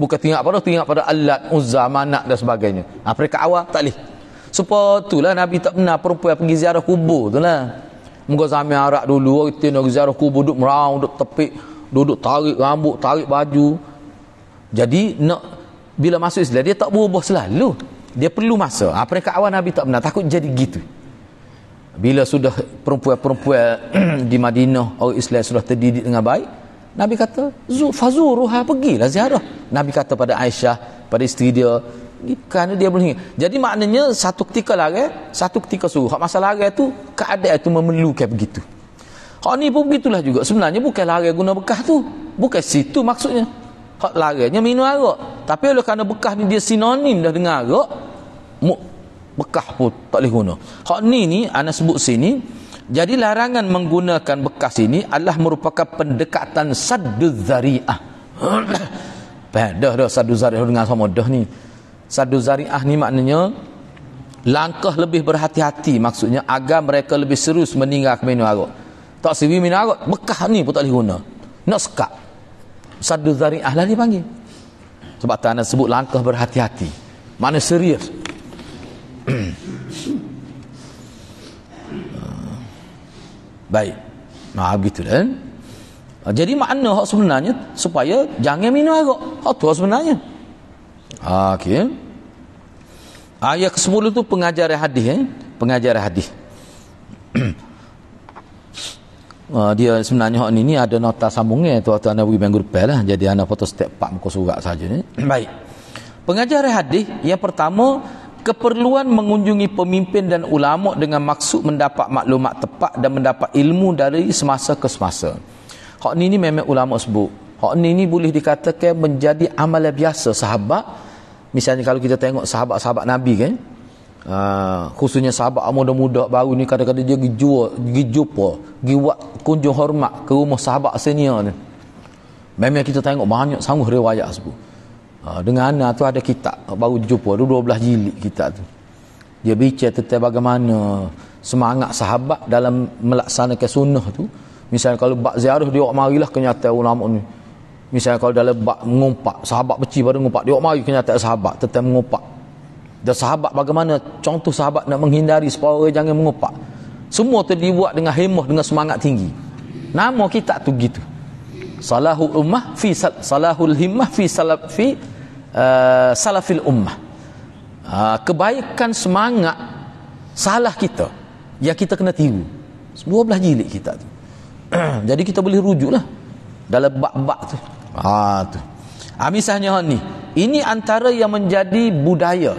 S1: Bukan teringat pada Allat, Uzza, Manak dan sebagainya. Peringkat awal tak boleh. Supaya itulah Nabi tak pernah perempuan pergi ziarah kubur tu lah. Munggu zaman Arab dulu kita nak ziarah kubur duduk meraung, duduk tepik, duduk tarik rambut, tarik baju. Jadi nak bila masuk Islam dia tak berubah selalu. Dia perlu masa. Peringkat awal Nabi tak pernah takut jadi gitu. Bila sudah perempuan-perempuan di Madinah orang Islam sudah terdidik dengan baik, Nabi kata fazuruha, pergilah ziarah. Nabi kata pada Aisyah, pada isteri dia, kerana dia boleh. Jadi maknanya satu ketika larang, satu ketika suruh. Hak masa larang tu keadaan itu memerlukan begitu. Hak ni pun begitulah juga. Sebenarnya bukan larang guna bekas tu, bukan situ maksudnya. Hak larangnya minum arak. Tapi oleh kerana bekas ni dia sinonim dah dengan arak, bekas pun tak boleh guna. Hak ni ana sebut sini. Jadi larangan menggunakan bekas ini adalah merupakan pendekatan sadduz zari'ah. Dah sadduz zari'ah dengan sama dah ni. Sadduz zari'ah ni maknanya langkah lebih berhati-hati, maksudnya agar mereka lebih serius meninggalkan minum arak. Tak sewi minum arak, bekas ni pun tak boleh guna. Nak sekat. Sadduz zari'ah lah dipanggil. Sebab tak ana sebut langkah berhati-hati. Mana serius. Baik. Begitu kan. Jadi makna hak sebenarnya supaya jangan minum arak. Hak tu sebenarnya. Okey. Ayat ke-10 tu pengajaran hadis pengajaran hadis. Dia sebenarnya hak ni ada nota sambungnya tu waktu anda bagi minggu depan lah. Jadi anda foto step 4 muka surat saja ni. Baik. Pengajaran hadis yang pertama, keperluan mengunjungi pemimpin dan ulama dengan maksud mendapat maklumat tepat dan mendapat ilmu dari semasa ke semasa. Hak ni memang ulama sebut. Hak ni boleh dikatakan menjadi amalan biasa sahabat. Misalnya kalau kita tengok sahabat-sahabat Nabi kan, khususnya sahabat muda-muda baru ni, kadang-kadang dia pergi jumpa, pergi buat kunjung hormat ke rumah sahabat senior ni. Memang kita tengok banyak sangguh riwayat sebut. Dengan anak tu ada kitab baru jumpa, 12 jilid kitab tu. Dia bicara tentang bagaimana semangat sahabat dalam melaksanakan sunnah tu. Misalnya kalau bab ziarah, dia marilah kenyataan ulama ni. Misalnya kalau dalam bab mengumpat, sahabat beci pada mengumpat, dia mari kenyataan sahabat tentang mengumpat. Dan sahabat bagaimana contoh sahabat nak menghindari supaya orang jangan mengumpat. Semua tu dibuat dengan hemah, dengan semangat tinggi. Nama kitab tu gitu. Salahul ummah fi salahul himmah fi salafil ummah. Kebaikan semangat salah kita yang kita kena tiru. 12 jilid kitab tu. Jadi kita boleh rujuklah dalam bab-bab tu. Tu. Misalnya ni, ini antara yang menjadi budaya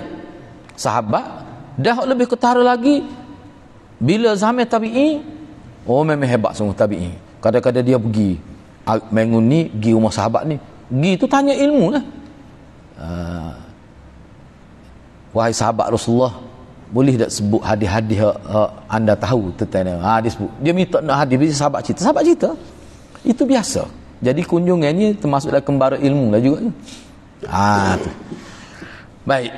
S1: sahabat. Dah lebih ketara lagi bila zaman tabi'i, memang hebat semua tabi'i. Kadang-kadang dia pergi Mengun ni pergi rumah sahabat ni, pergi tu tanya ilmu lah. Wahai sahabat Rasulullah, boleh tak sebut hadis-hadis anda tahu tentang dia sebut. Dia minta nak hadis, sahabat cerita itu biasa. Jadi kunjungan ni termasuk dalam kembara ilmu lah juga tu. Tu. Baik.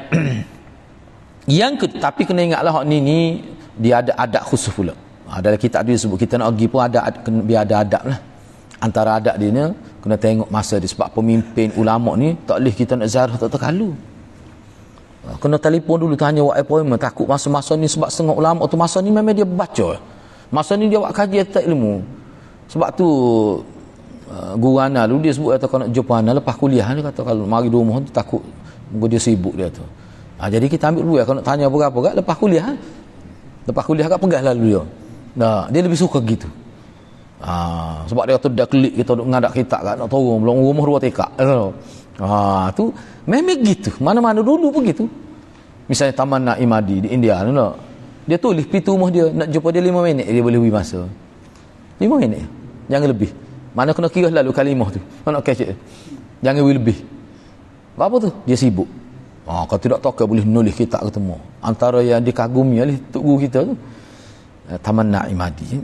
S1: Tapi kena ingatlah hak ni dia ada adab khusus pula. Dalam kitab dia sebut kita nak pergi pun ada biar ada adab lah. Antara adab dia ni kena tengok masa dia, sebab pemimpin ulama ni tak boleh kita nak ziarah tak terkalu. Kena telefon dulu tanya buat appointment, takut masa-masa ni sebab setengah ulama tu masa ni memang dia baca. Masa ni dia buat kajian tak ilmu. Sebab tu guru ana dulu dia sebut kata kalau nak jumpa ana lepas kuliah, dia kata kalau mari di rumah tu takut dia sibuk dia tu. Jadi kita ambil dulu kalau nak tanya apa-apa kat lepas kuliah. Lepas kuliah kat pegah lalu dia. Dia lebih suka gitu. Sebab dia kata dah klik kita duk ngadak kitab kat nak turun belum rumah 2 tekak. Tu memang gitu. Mana-mana dulu begitu. Misalnya Taman Naimadi di India tu, dia tulis pintu rumah dia, nak jumpa dia 5 minit dia boleh beri masa. 5 minit. Jangan lebih. Mana kena kira lalu kalimah tu. Nak catch it. Jangan lebih. Apa tu? Dia sibuk. Kalau tidak tahu boleh nulis kitab ketemu. Antara yang dikagumi oleh tok guru kita tu Taman Naimadi.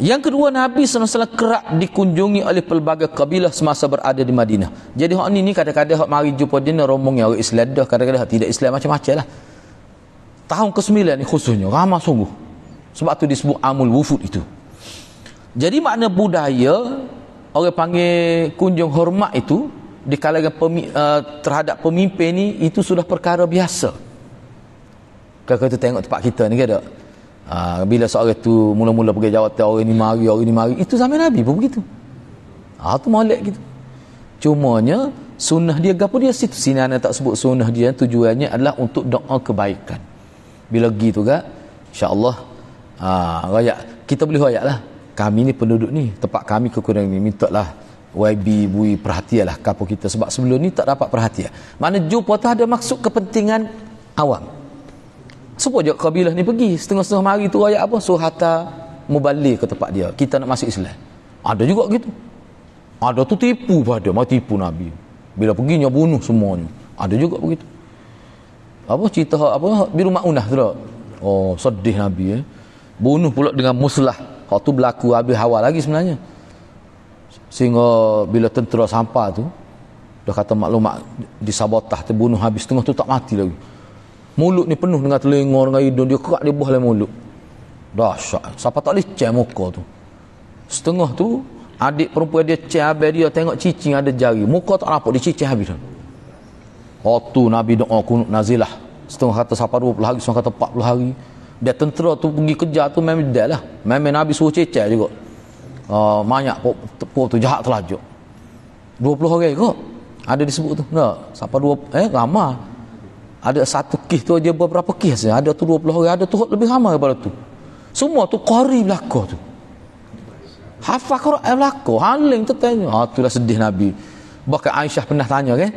S1: Yang kedua, Nabi SAW kerap dikunjungi oleh pelbagai kabilah semasa berada di Madinah. Jadi hak ni kadang-kadang hak mari jumpa dia rombongnya orang Islam dah, kadang-kadang tidak Islam macam-macam lah. Tahun ke-9 ni khususnya ramai sungguh. Sebab tu disebut amul wufud itu. Jadi makna budaya orang panggil kunjung hormat itu di kalangan terhadap pemimpin ni itu sudah perkara biasa. Kalau kita tengok tempat kita ni ada bila seorang tu mula-mula pergi jawatan orang ni mari, itu zaman Nabi pun begitu. Tu molek gitu. Cumanya sunnah dia gapo dia situ sini ana tak sebut sunnah dia, tujuannya adalah untuk doa kebaikan. Bila gitu kan insya-Allah rakyat kita boleh rakyatlah. Kami ni penduduk ni, tempat kami kekurangan ni, mintalah YB bui perhatianlah kapo kita, sebab sebelum ni tak dapat perhatian. Mana jumpa tu ada maksud kepentingan awam. Supaya kabilah ni pergi setengah-setengah mari tu ayat apa suruh hantar mubalik ke tempat dia, kita nak masuk Islam. Ada juga gitu. Ada tu tipu pada mau tipu Nabi, bila perginya bunuh semuanya. Ada juga begitu. Apa cerita apa Biru Maunah tu tak? Sedih Nabi bunuh pula dengan muslah. Hak tu berlaku habis awal lagi sebenarnya, sehingga bila tentera sampai tu dah kata maklumat disabotah, terbunuh habis, setengah tu tak mati lagi. Mulut ni penuh dengan telinga, dengan hidung dia kerak, dia buah dalam mulut. Dahsyat. Siapa tak boleh cek muka tu. Setengah tu adik perempuan dia cek habis, dia tengok cicing ada jari, muka tak nampak, dia cicing habis. Tu Nabi doa kunut nazilah. Setengah kata sampai 20 hari, setengah kata 40 hari. Dia tentera tu pergi kejar tu memang dah lah. Memang Nabi suruh cecek juga. Banyak pok tu jahat terlajuk. 20 hari kot ada disebut tu. Sampai 20 ramai. Ada satu kes tu aja beberapa kes saja. Ada tu 20 orang, ada tu lebih ramai daripada tu. Semua tu qari belaka tu. Hafal Quran belaka, haling tu tanya. Itulah sedih Nabi. Bahkan Aisyah pernah tanya kan,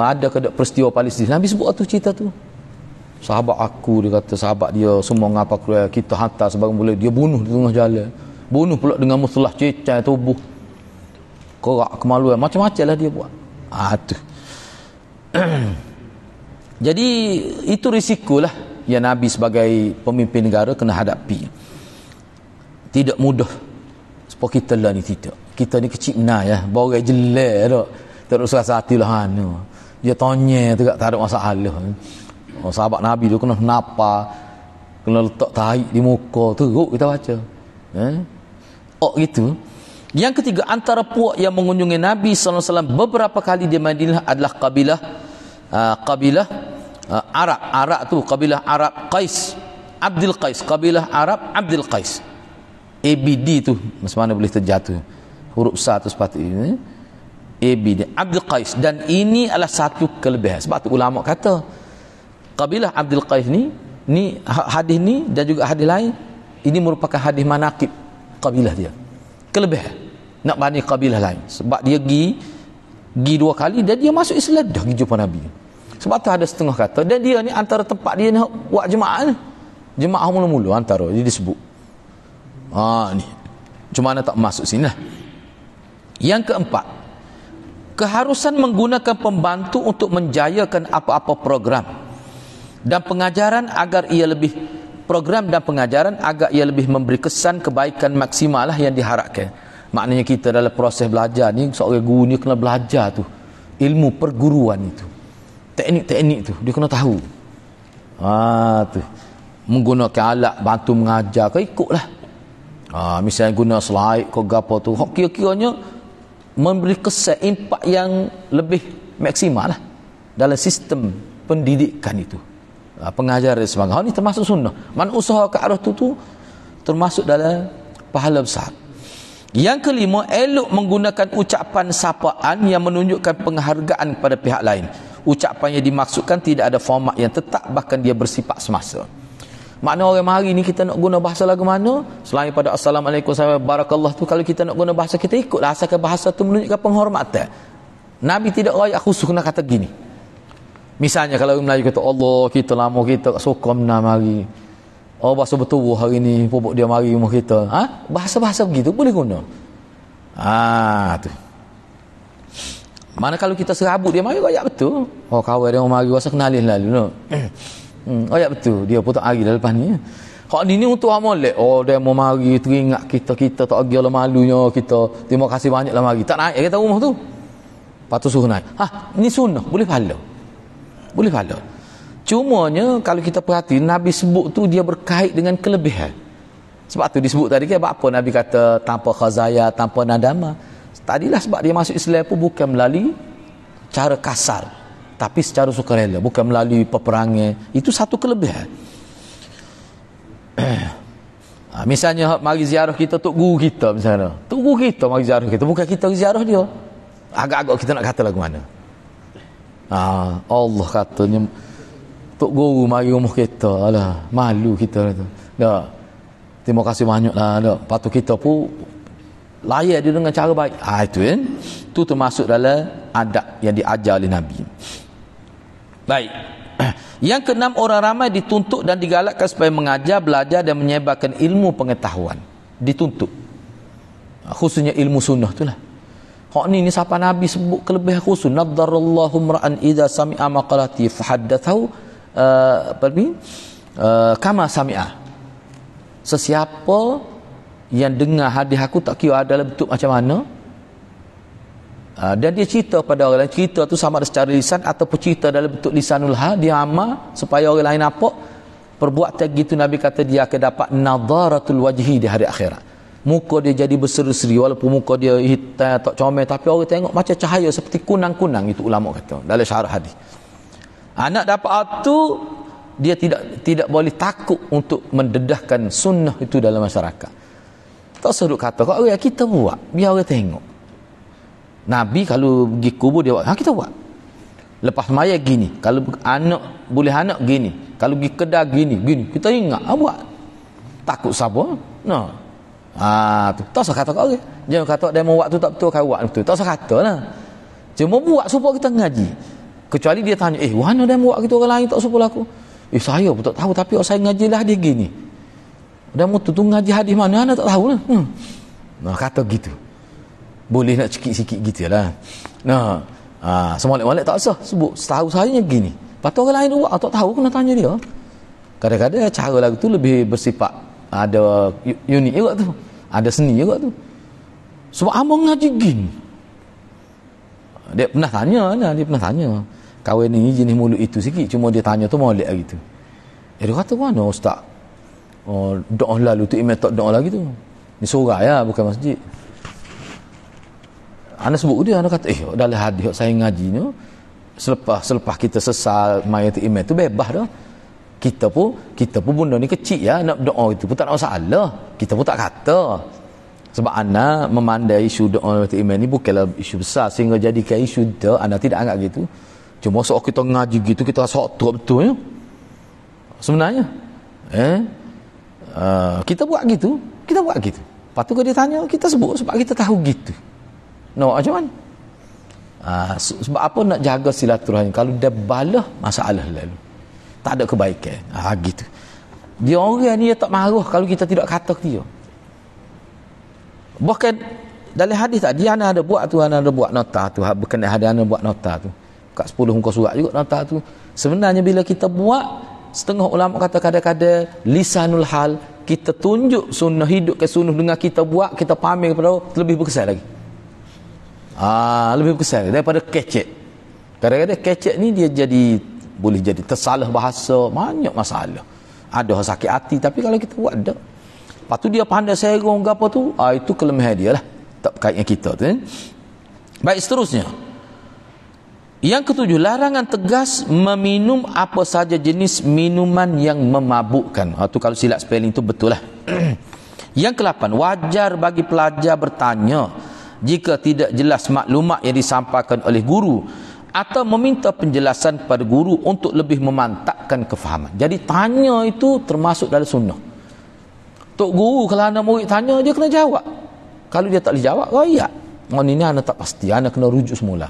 S1: ada ke peristiwa Palestin. Nabi sebut tu cerita tu. Sahabat aku, dia kata sahabat dia semua ngapa keluar, kita hantar sebagai boleh, dia bunuh di tengah jalan. Bunuh pula dengan muslah, cecah tubuh, korak, kemaluan, macam-macam lah dia buat. Tu. Jadi itu risikolah yang Nabi sebagai pemimpin negara kena hadapi. Tidak mudah sebab kita lah ni tidak. Kita ni kecil benar ya, borang jelek tak. Tak ada rasa hati lah dia tanya tu tak ada masalah. Sahabat Nabi tu kena napa, kena letak tahi di muka, teruk kita baca. Gitu. Yang ketiga, antara puak yang mengunjungi Nabi SAW beberapa kali di Madinah adalah kabilah Arab. Arab tu kabilah Arab Qais, Abdul Qais, kabilah Arab Abdul Qais. ABD tu macam mana boleh terjatuh huruf besar tu sepatutnya ABD, Abdul Qais. Dan ini adalah satu kelebihan. Sebab tu ulama kata kabilah Abdul Qais ni hadis ni dan juga hadis lain ini merupakan hadis manaqib kabilah dia, kelebihan nak banding kabilah lain. Sebab dia pergi 2 kali dan dia masuk Islam dah pergi jumpa Nabi. Sebab tu ada setengah kata dan dia ni antara tempat dia nak buat jemaah ni, jemaah mula-mula antara dia disebut ni cuma mana tak masuk sini lah. Yang keempat, keharusan menggunakan pembantu untuk menjayakan apa-apa program dan pengajaran agar ia lebih memberi kesan kebaikan maksimal lah yang diharapkan. Maknanya kita dalam proses belajar ni, seorang guru ni kena belajar tu ilmu perguruan itu, teknik-teknik tu dia kena tahu. Tu menggunakan alat bantu mengajar kau ikutlah. Misalnya guna slide kau gapo tu, kira-kiranya memberi kesan impak yang lebih maksimal lah dalam sistem pendidikan itu, pengajaran dan sebagainya. Ini termasuk sunnah. Man usaha ke arah tu termasuk dalam pahala besar. Yang kelima, elok menggunakan ucapan sapaan yang menunjukkan penghargaan kepada pihak lain. Ucapan yang dimaksudkan tidak ada format yang tetap, bahkan dia bersifat semasa. Makna orang hari ni kita nak guna bahasa lagu mana selain pada assalamualaikum barakallah tu, kalau kita nak guna bahasa kita ikutlah asalkan bahasa tu menunjukkan penghormatan. Nabi tidak rakyat khusus kena kata gini. Misalnya kalau orang Melayu kata Allah, kita lama kita suka menang mari, bahasa betul hari ni pupuk dia mari rumah kita, bahasa-bahasa begitu boleh guna. Tu mana kalau kita serabut dia mari rakyat betul, kawan dia mari rasa kenalin lalu no. Ayat betul dia pun tak hari dah lepas ni. Hak ni untuk amalek. Dia mau mari teringat kita tak agilah malunya kita. Terima kasih banyaklah mari. Tak naik kita rumah tu. Patut suruh naik. Ni sunnah, boleh pahala. Boleh pahala. Cumanya kalau kita perhati Nabi sebut tu dia berkait dengan kelebihan. Sebab tu disebut tadi kan apa Nabi kata tanpa khazaya, tanpa nadama. Tadilah sebab dia masuk Islam pun bukan melalui cara kasar, tapi secara sukarela, bukan melalui peperangan. Itu satu kelebihan. Misalnya mari ziarah kita tok guru kita, misalnya tok guru kita mari ziarah kita, bukan kita ziarah dia. Agak-agak kita nak kata lagu mana. Allah katanya tok guru mari rumah kita, alah malu kita tu. Dak. Terima kasih banyaklah dak. Patut kita pun layak dia dengan cara baik. Itu kan. Itu termasuk dalam adab yang diajar oleh Nabi. Baik. Yang keenam, orang ramai dituntut dan digalakkan supaya mengajar, belajar dan menyebarkan ilmu pengetahuan. Dituntut. Khususnya ilmu sunnah itulah. Hak ni siapa Nabi sebut kelebihan khusus. Nadarallahu mra'an idza sami'a maqalati fahaddathu kama sami'a. Sesiapa yang dengar hadis aku tak kira adalah bentuk macam mana, dan dia cerita pada orang lain, cerita tu sama ada secara lisan ataupun cerita dalam bentuk lisanul hal, dia amal supaya orang lain nampak perbuatan gitu. Nabi kata dia akan dapat nadaratul wajhi di hari akhirat. Muka dia jadi berseri-seri, walaupun muka dia hitam tak comel, tapi orang tengok macam cahaya seperti kunang-kunang. Itu ulama kata dalam syarah hadis. Anak dapat tu dia tidak boleh takut untuk mendedahkan sunnah itu dalam masyarakat. Tak sedut kata kau kita buat biar orang tengok. Nabi kalau pergi kubur dia buat, kita buat. Lepas maya gini, kalau anak boleh anak gini, kalau pergi kedai gini, kita ingat buat. Takut siapa? Tu tak usah kata kau orang. Jangan kata dia mau buat tu tak betul, kau buat betul. Tak usah katalah. Cuma buat supaya kita ngaji. Kecuali dia tanya, mana dia mau buat gitu orang lain tak supaya aku. Saya pun tak tahu, tapi saya ngajilah dia gini. Dan mutu tu ngaji hadis mana anak tak tahu lah. Nah, kata gitu. Boleh nak sikit-sikit gitu lah. Nah, semolek-molek tak usah sebut. Setahu saya gini. Lepas orang lain buat tak tahu, kena tanya dia. Kadang-kadang cara lagu tu lebih bersifat ada unik juga tu. Ada seni juga tu. Sebab abang ngaji gini. Dia pernah tanya lah, kawan ni jenis mulut itu sikit, cuma dia tanya tu molek lah gitu. Dia kata, mana ustaz? Doa lalu tu imam tak doa lagi tu. Ni sorai lah, bukan masjid. Ana sebut dia, ana kata, dalam hadis saya ngaji ni, selepas kita sesal mayat imam tu bebas dah. Kita pun benda ni kecil ya, nak doa itu pun tak ada masalah. Kita pun tak kata. Sebab ana memandai isu doa mayat imam ni bukanlah isu besar sehingga jadikan isu dia, ana tidak anggap gitu. Cuma soal kita ngaji gitu, kita rasa betul ya. Sebenarnya kita buat gitu. Lepas tu kalau dia tanya, kita sebut sebab kita tahu gitu. Macam mana? Sebab apa nak jaga silaturahim? Kalau dia balah masalah lalu, tak ada kebaikan. Gitu. Dia orang ni dia tak marah kalau kita tidak kata dia. Bahkan dalam hadis tadi ana ada buat nota tu, bukan ada ana buat nota tu. Kat 10 muka surat juga nota tu. Sebenarnya bila kita buat, setengah ulama kata kadang-kadang lisanul hal, kita tunjuk sunnah, hidup ke sunnah dengan kita buat, kita pamer kepada orang, lebih berkesan lagi. Lebih berkesan daripada kecek. Kadang-kadang kecek ni dia boleh jadi tersalah bahasa, banyak masalah. Ada orang sakit hati, tapi kalau kita buat tak. Lepas tu dia pandai serong ke apa tu, itu kelemahan dia lah, tak berkait dengan kita tu. Baik, seterusnya. Yang ketujuh, larangan tegas meminum apa saja jenis minuman yang memabukkan. Tu kalau silap spelling tu betul lah. Yang ke-8, wajar bagi pelajar bertanya jika tidak jelas maklumat yang disampaikan oleh guru, atau meminta penjelasan pada guru untuk lebih memantapkan kefahaman. Jadi tanya itu termasuk dalam sunnah. Tok guru kalau anak murid tanya, dia kena jawab. Kalau dia tak boleh jawab, royak. Ni anak tak pasti, anak kena rujuk semula.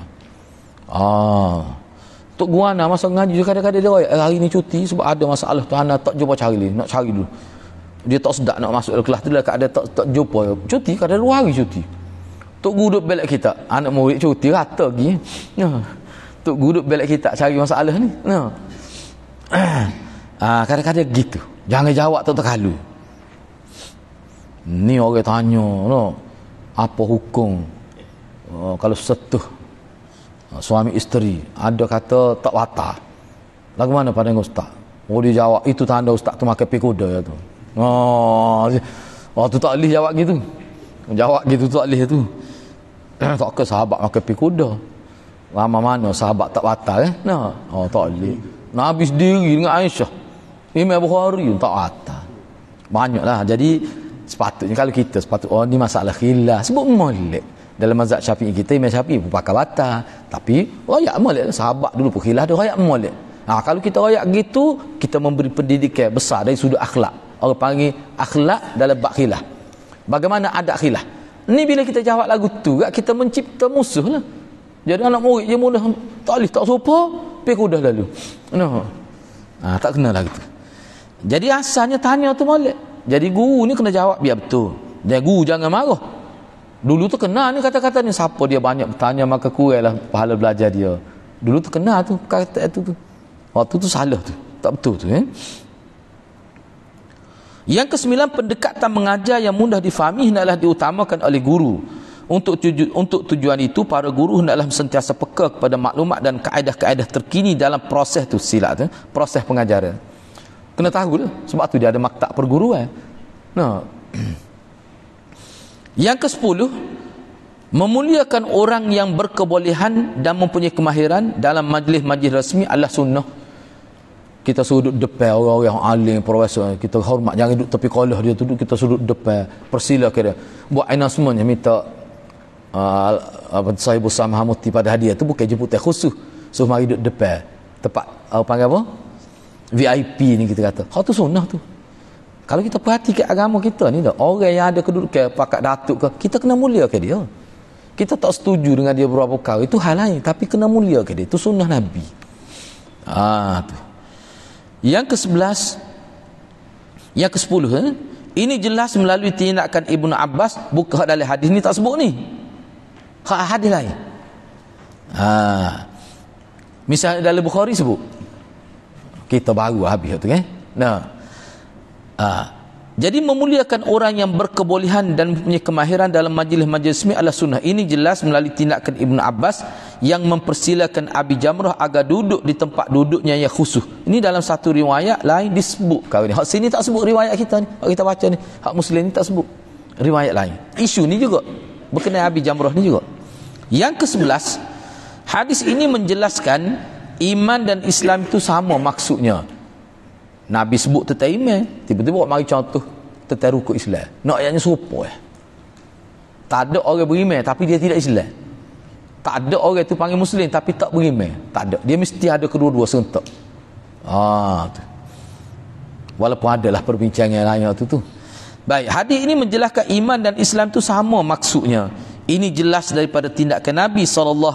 S1: Tok guru anak masa ngaji kadang-kadang dia royak, hari ni cuti sebab ada masalah tu, anak tak jumpa cari nak cari dulu. Dia tak sedap nak masuk dalam kelas tu, dia ada tak jumpa cuti, kadang 2 hari cuti. Tok guru duduk belak kita, anak murid cuti rata lagi. Tok guru duduk belak kita cari masalah ni. Kadang-kadang gitu. Jangan jawab tak terkalu. Ni orang tanya, apa hukum kalau setuh suami isteri, ada kata tak watak. Lagu mana pada ustaz? Dia jawab, itu tanda ustaz tu makan pikuda ya tu. Tu tak boleh jawab gitu. Jawab gitu tak boleh tu. Tak ke sahabat makan pikuda. Lama mana sahabat tak watak tak boleh. Nabi sendiri dengan Aisyah, Imam Bukhari tak watak. Banyaklah. Jadi sepatutnya kalau kita ni masalah khilaf, sebut molek. Dalam mazhab Syafi'i kita, Imam Syafi'i pun pakai watak, tapi royak molek. Sahabat dulu pun khilaf, ada royak molek. Kalau kita royak gitu, kita memberi pendidikan besar dari sudut akhlak. Orang panggil akhlak dalam bab khilaf. Bagaimana adab khilaf? Ni bila kita jawab lagu tu, kita mencipta musuh lah. Jadi anak murid je mudah tak boleh, tak sopa, pergi kudah lalu. Tak kena lah gitu. Jadi asalnya tanya tu molek. Jadi guru ni kena jawab biar betul. Jadi guru jangan marah. Dulu tu kena ni kata-kata ni, siapa dia banyak bertanya maka kurang lah pahala belajar dia. Dulu tu kena tu kata tu. Waktu tu salah tu, tak betul tu. Yang ke-9, pendekatan mengajar yang mudah difahami hendaklah diutamakan oleh guru. Untuk tujuan itu, para guru hendaklah sentiasa peka kepada maklumat dan kaedah-kaedah terkini dalam proses tu, proses pengajaran. Kena tahu lah, sebab tu dia ada maktab perguruan. Yang ke-10, memuliakan orang yang berkebolehan dan mempunyai kemahiran dalam majlis-majlis rasmi adalah sunnah. Kita suruh duduk depan orang-orang yang alim, profesor, kita hormat, jangan duduk tepi kolah dia duduk, kita suruh duduk depan, persilakan dia. Buat announcement yang minta Sahibul Samah Muti pada hadiah tu bukan jemputan khusus. So mari duduk depan. Tempat panggil apa? VIP ni kita kata. Tu sunnah tu. Kalau kita perhatikan agama kita ni dah, orang yang ada kedudukan pakat datuk ke, kita kena muliakan dia. Kita tak setuju dengan dia berapa kali, itu hal lain, tapi kena muliakan dia. Itu sunnah Nabi. Tu. Yang ke-11, yang ke-10, Ini jelas melalui tindakan Ibnu Abbas, bukan dalam hadis ni tak sebut ni. Hadis lain. Misalnya dalam Bukhari sebut. Kita baru habis tu kan. Jadi memuliakan orang yang berkebolehan dan mempunyai kemahiran dalam majlis-majlis ismi adalah sunnah. Ini jelas melalui tindakan Ibnu Abbas yang mempersilakan Abi Jamrah agar duduk di tempat duduknya yang khusus. Ini dalam satu riwayat lain disebut kau ni. Hak sini tak sebut riwayat kita ni. Hak kita baca ni. Hak Muslim ni tak sebut. Riwayat lain. Isu ni juga berkenaan Abi Jamrah ni juga. Yang ke-11, hadis ini menjelaskan iman dan Islam itu sama maksudnya. Nabi sebut tentang iman, tiba-tiba mari contoh tentang rukuk Islam. Nak ayatnya serupa. Tak ada orang beriman tapi dia tidak Islam. Tak ada orang tu panggil Muslim tapi tak beriman. Tak ada. Dia mesti ada kedua-dua serentak. Tu. Walaupun adalah perbincangan lain tu. Baik, hadis ini menjelaskan iman dan Islam tu sama maksudnya. Ini jelas daripada tindakan Nabi SAW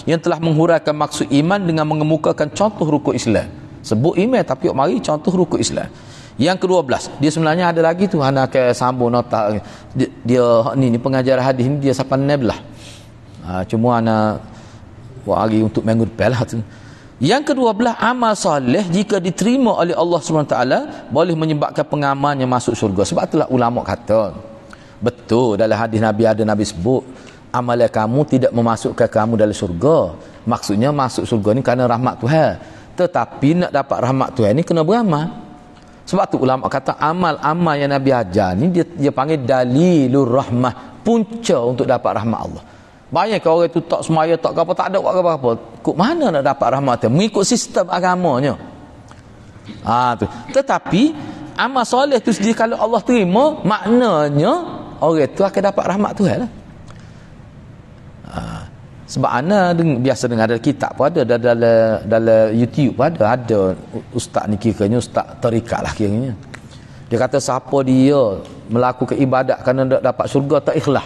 S1: yang telah menghuraikan maksud iman dengan mengemukakan contoh rukuk Islam. Sebut iman tapi mari contoh rukuk Islam. Yang ke-12, dia sebenarnya ada lagi tu anak ke sambung nota dia ni pengajar hadis ni dia 8 lah. Cuma anak buat hari untuk minggu depan lah tu. Yang ke-12, amal soleh jika diterima oleh Allah SWT boleh menyebabkan pengamalnya masuk syurga. Sebab itulah ulama kata, betul dalam hadis Nabi ada Nabi sebut amalan kamu tidak memasukkan kamu dalam syurga. Maksudnya masuk syurga ni kerana rahmat Tuhan. Tetapi nak dapat rahmat Tuhan ni kena beramal. Sebab tu ulama kata amal-amal yang Nabi ajar ni dia panggil dalilur rahmah, punca untuk dapat rahmat Allah. Banyak orang tu tak semaya, tak apa, tak ada buat apa-apa. Kok mana nak dapat rahmat Tuhan? Mengikut sistem agamanya. Tu. Tetapi amal soleh tu sendiri kalau Allah terima, maknanya orang tu akan dapat rahmat Tuhan lah. Sebab ana biasa dengar dalam kitab pun ada, dalam YouTube pun ada ustaz ni kiranya ustaz tarikat lah kiranya. Dia kata siapa dia melakukan ibadat kerana nak dapat syurga tak ikhlas.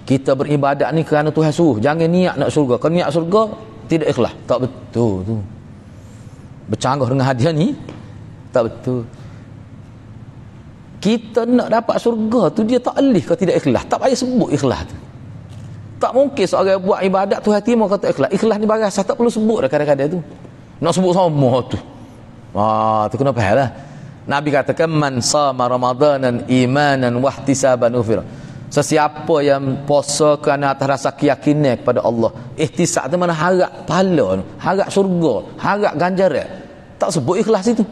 S1: Kita beribadat ni kerana Tuhan suruh, jangan niat nak syurga. Kalau niat syurga tidak ikhlas. Tak betul tu. Bercanggah dengan hadiah ni tak betul. Kita nak dapat syurga tu dia tak alih kalau tidak ikhlas. Tak payah sebut ikhlas tu. Tak mungkin seorang buat ibadat Tuhan terima kata ikhlas. Ikhlas ni barang tak perlu sebut dah kadang-kadang tu. Nak sebut sama tu. Tu kena faham lah. Nabi katakan man sama ramadanan imanan wahtisaban ufira. Sesiapa yang puasa kerana atas rasa keyakinan kepada Allah, ihtisab tu mana harap pahala, harap syurga, harap ganjaran. Tak sebut ikhlas itu.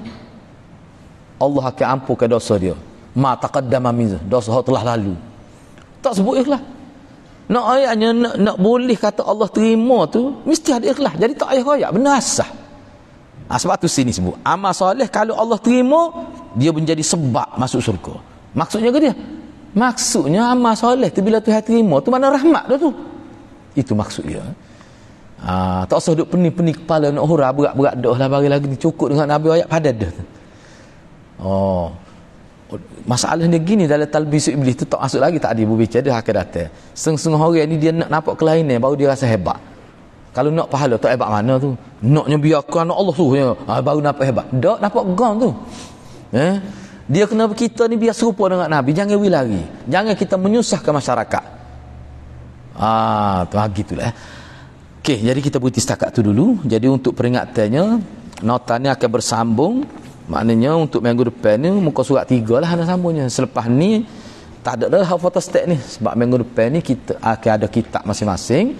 S1: Allah akan ampunkan dosa dia. Ma taqaddama min dosa telah lalu. Tak sebut ikhlas. Nak ayatnya nak boleh kata Allah terima tu mesti ada ikhlas. Jadi tak payah royak, benar sah. Sebab tu sini sebut amal soleh kalau Allah terima dia menjadi sebab masuk syurga. Maksudnya ke dia? Maksudnya amal soleh tu bila Tuhan terima tu mana rahmat dia tu. Itu maksud dia. Tak usah duk pening-pening kepala nak hurah berat-berat dah lah bagi lagi ni cukup dengan Nabi ayat padat dah. Masalah dia gini dalam talbis iblis tu tak masuk lagi tak ada berbicara dia akan datang. Setengah orang ni dia nak nampak kelainan baru dia rasa hebat. Kalau nak pahala tak hebat mana tu? Naknya biarkan Allah suruhnya baru nampak hebat. Tak nampak gam tu. Dia kena kita ni biar serupa dengan Nabi, jangan lari. Jangan kita menyusahkan masyarakat. Tu gitulah. Okey, jadi kita berhenti setakat tu dulu. Jadi untuk peringatannya nota ni akan bersambung. Maknanya untuk minggu depan ni muka surat 3 lah nak sambungnya. Selepas ni tak ada dah photostat ni sebab minggu depan ni kita akan ada kitab masing-masing.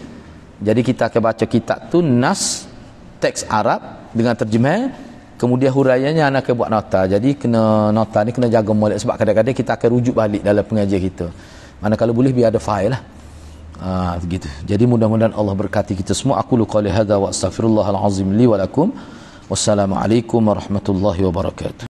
S1: Jadi kita akan baca kitab tu nas teks Arab dengan terjemah, kemudian huraiannya anak akan buat nota. Jadi kena nota ni kena jaga molek sebab kadang-kadang kita akan rujuk balik dalam pengajian kita. Mana kalau boleh biar ada file lah. Begitu. Jadi mudah-mudahan Allah berkati kita semua. Aku qouli hadza wa astaghfirullahal azim li wa lakum. Wassalamualaikum warahmatullahi wabarakatuh.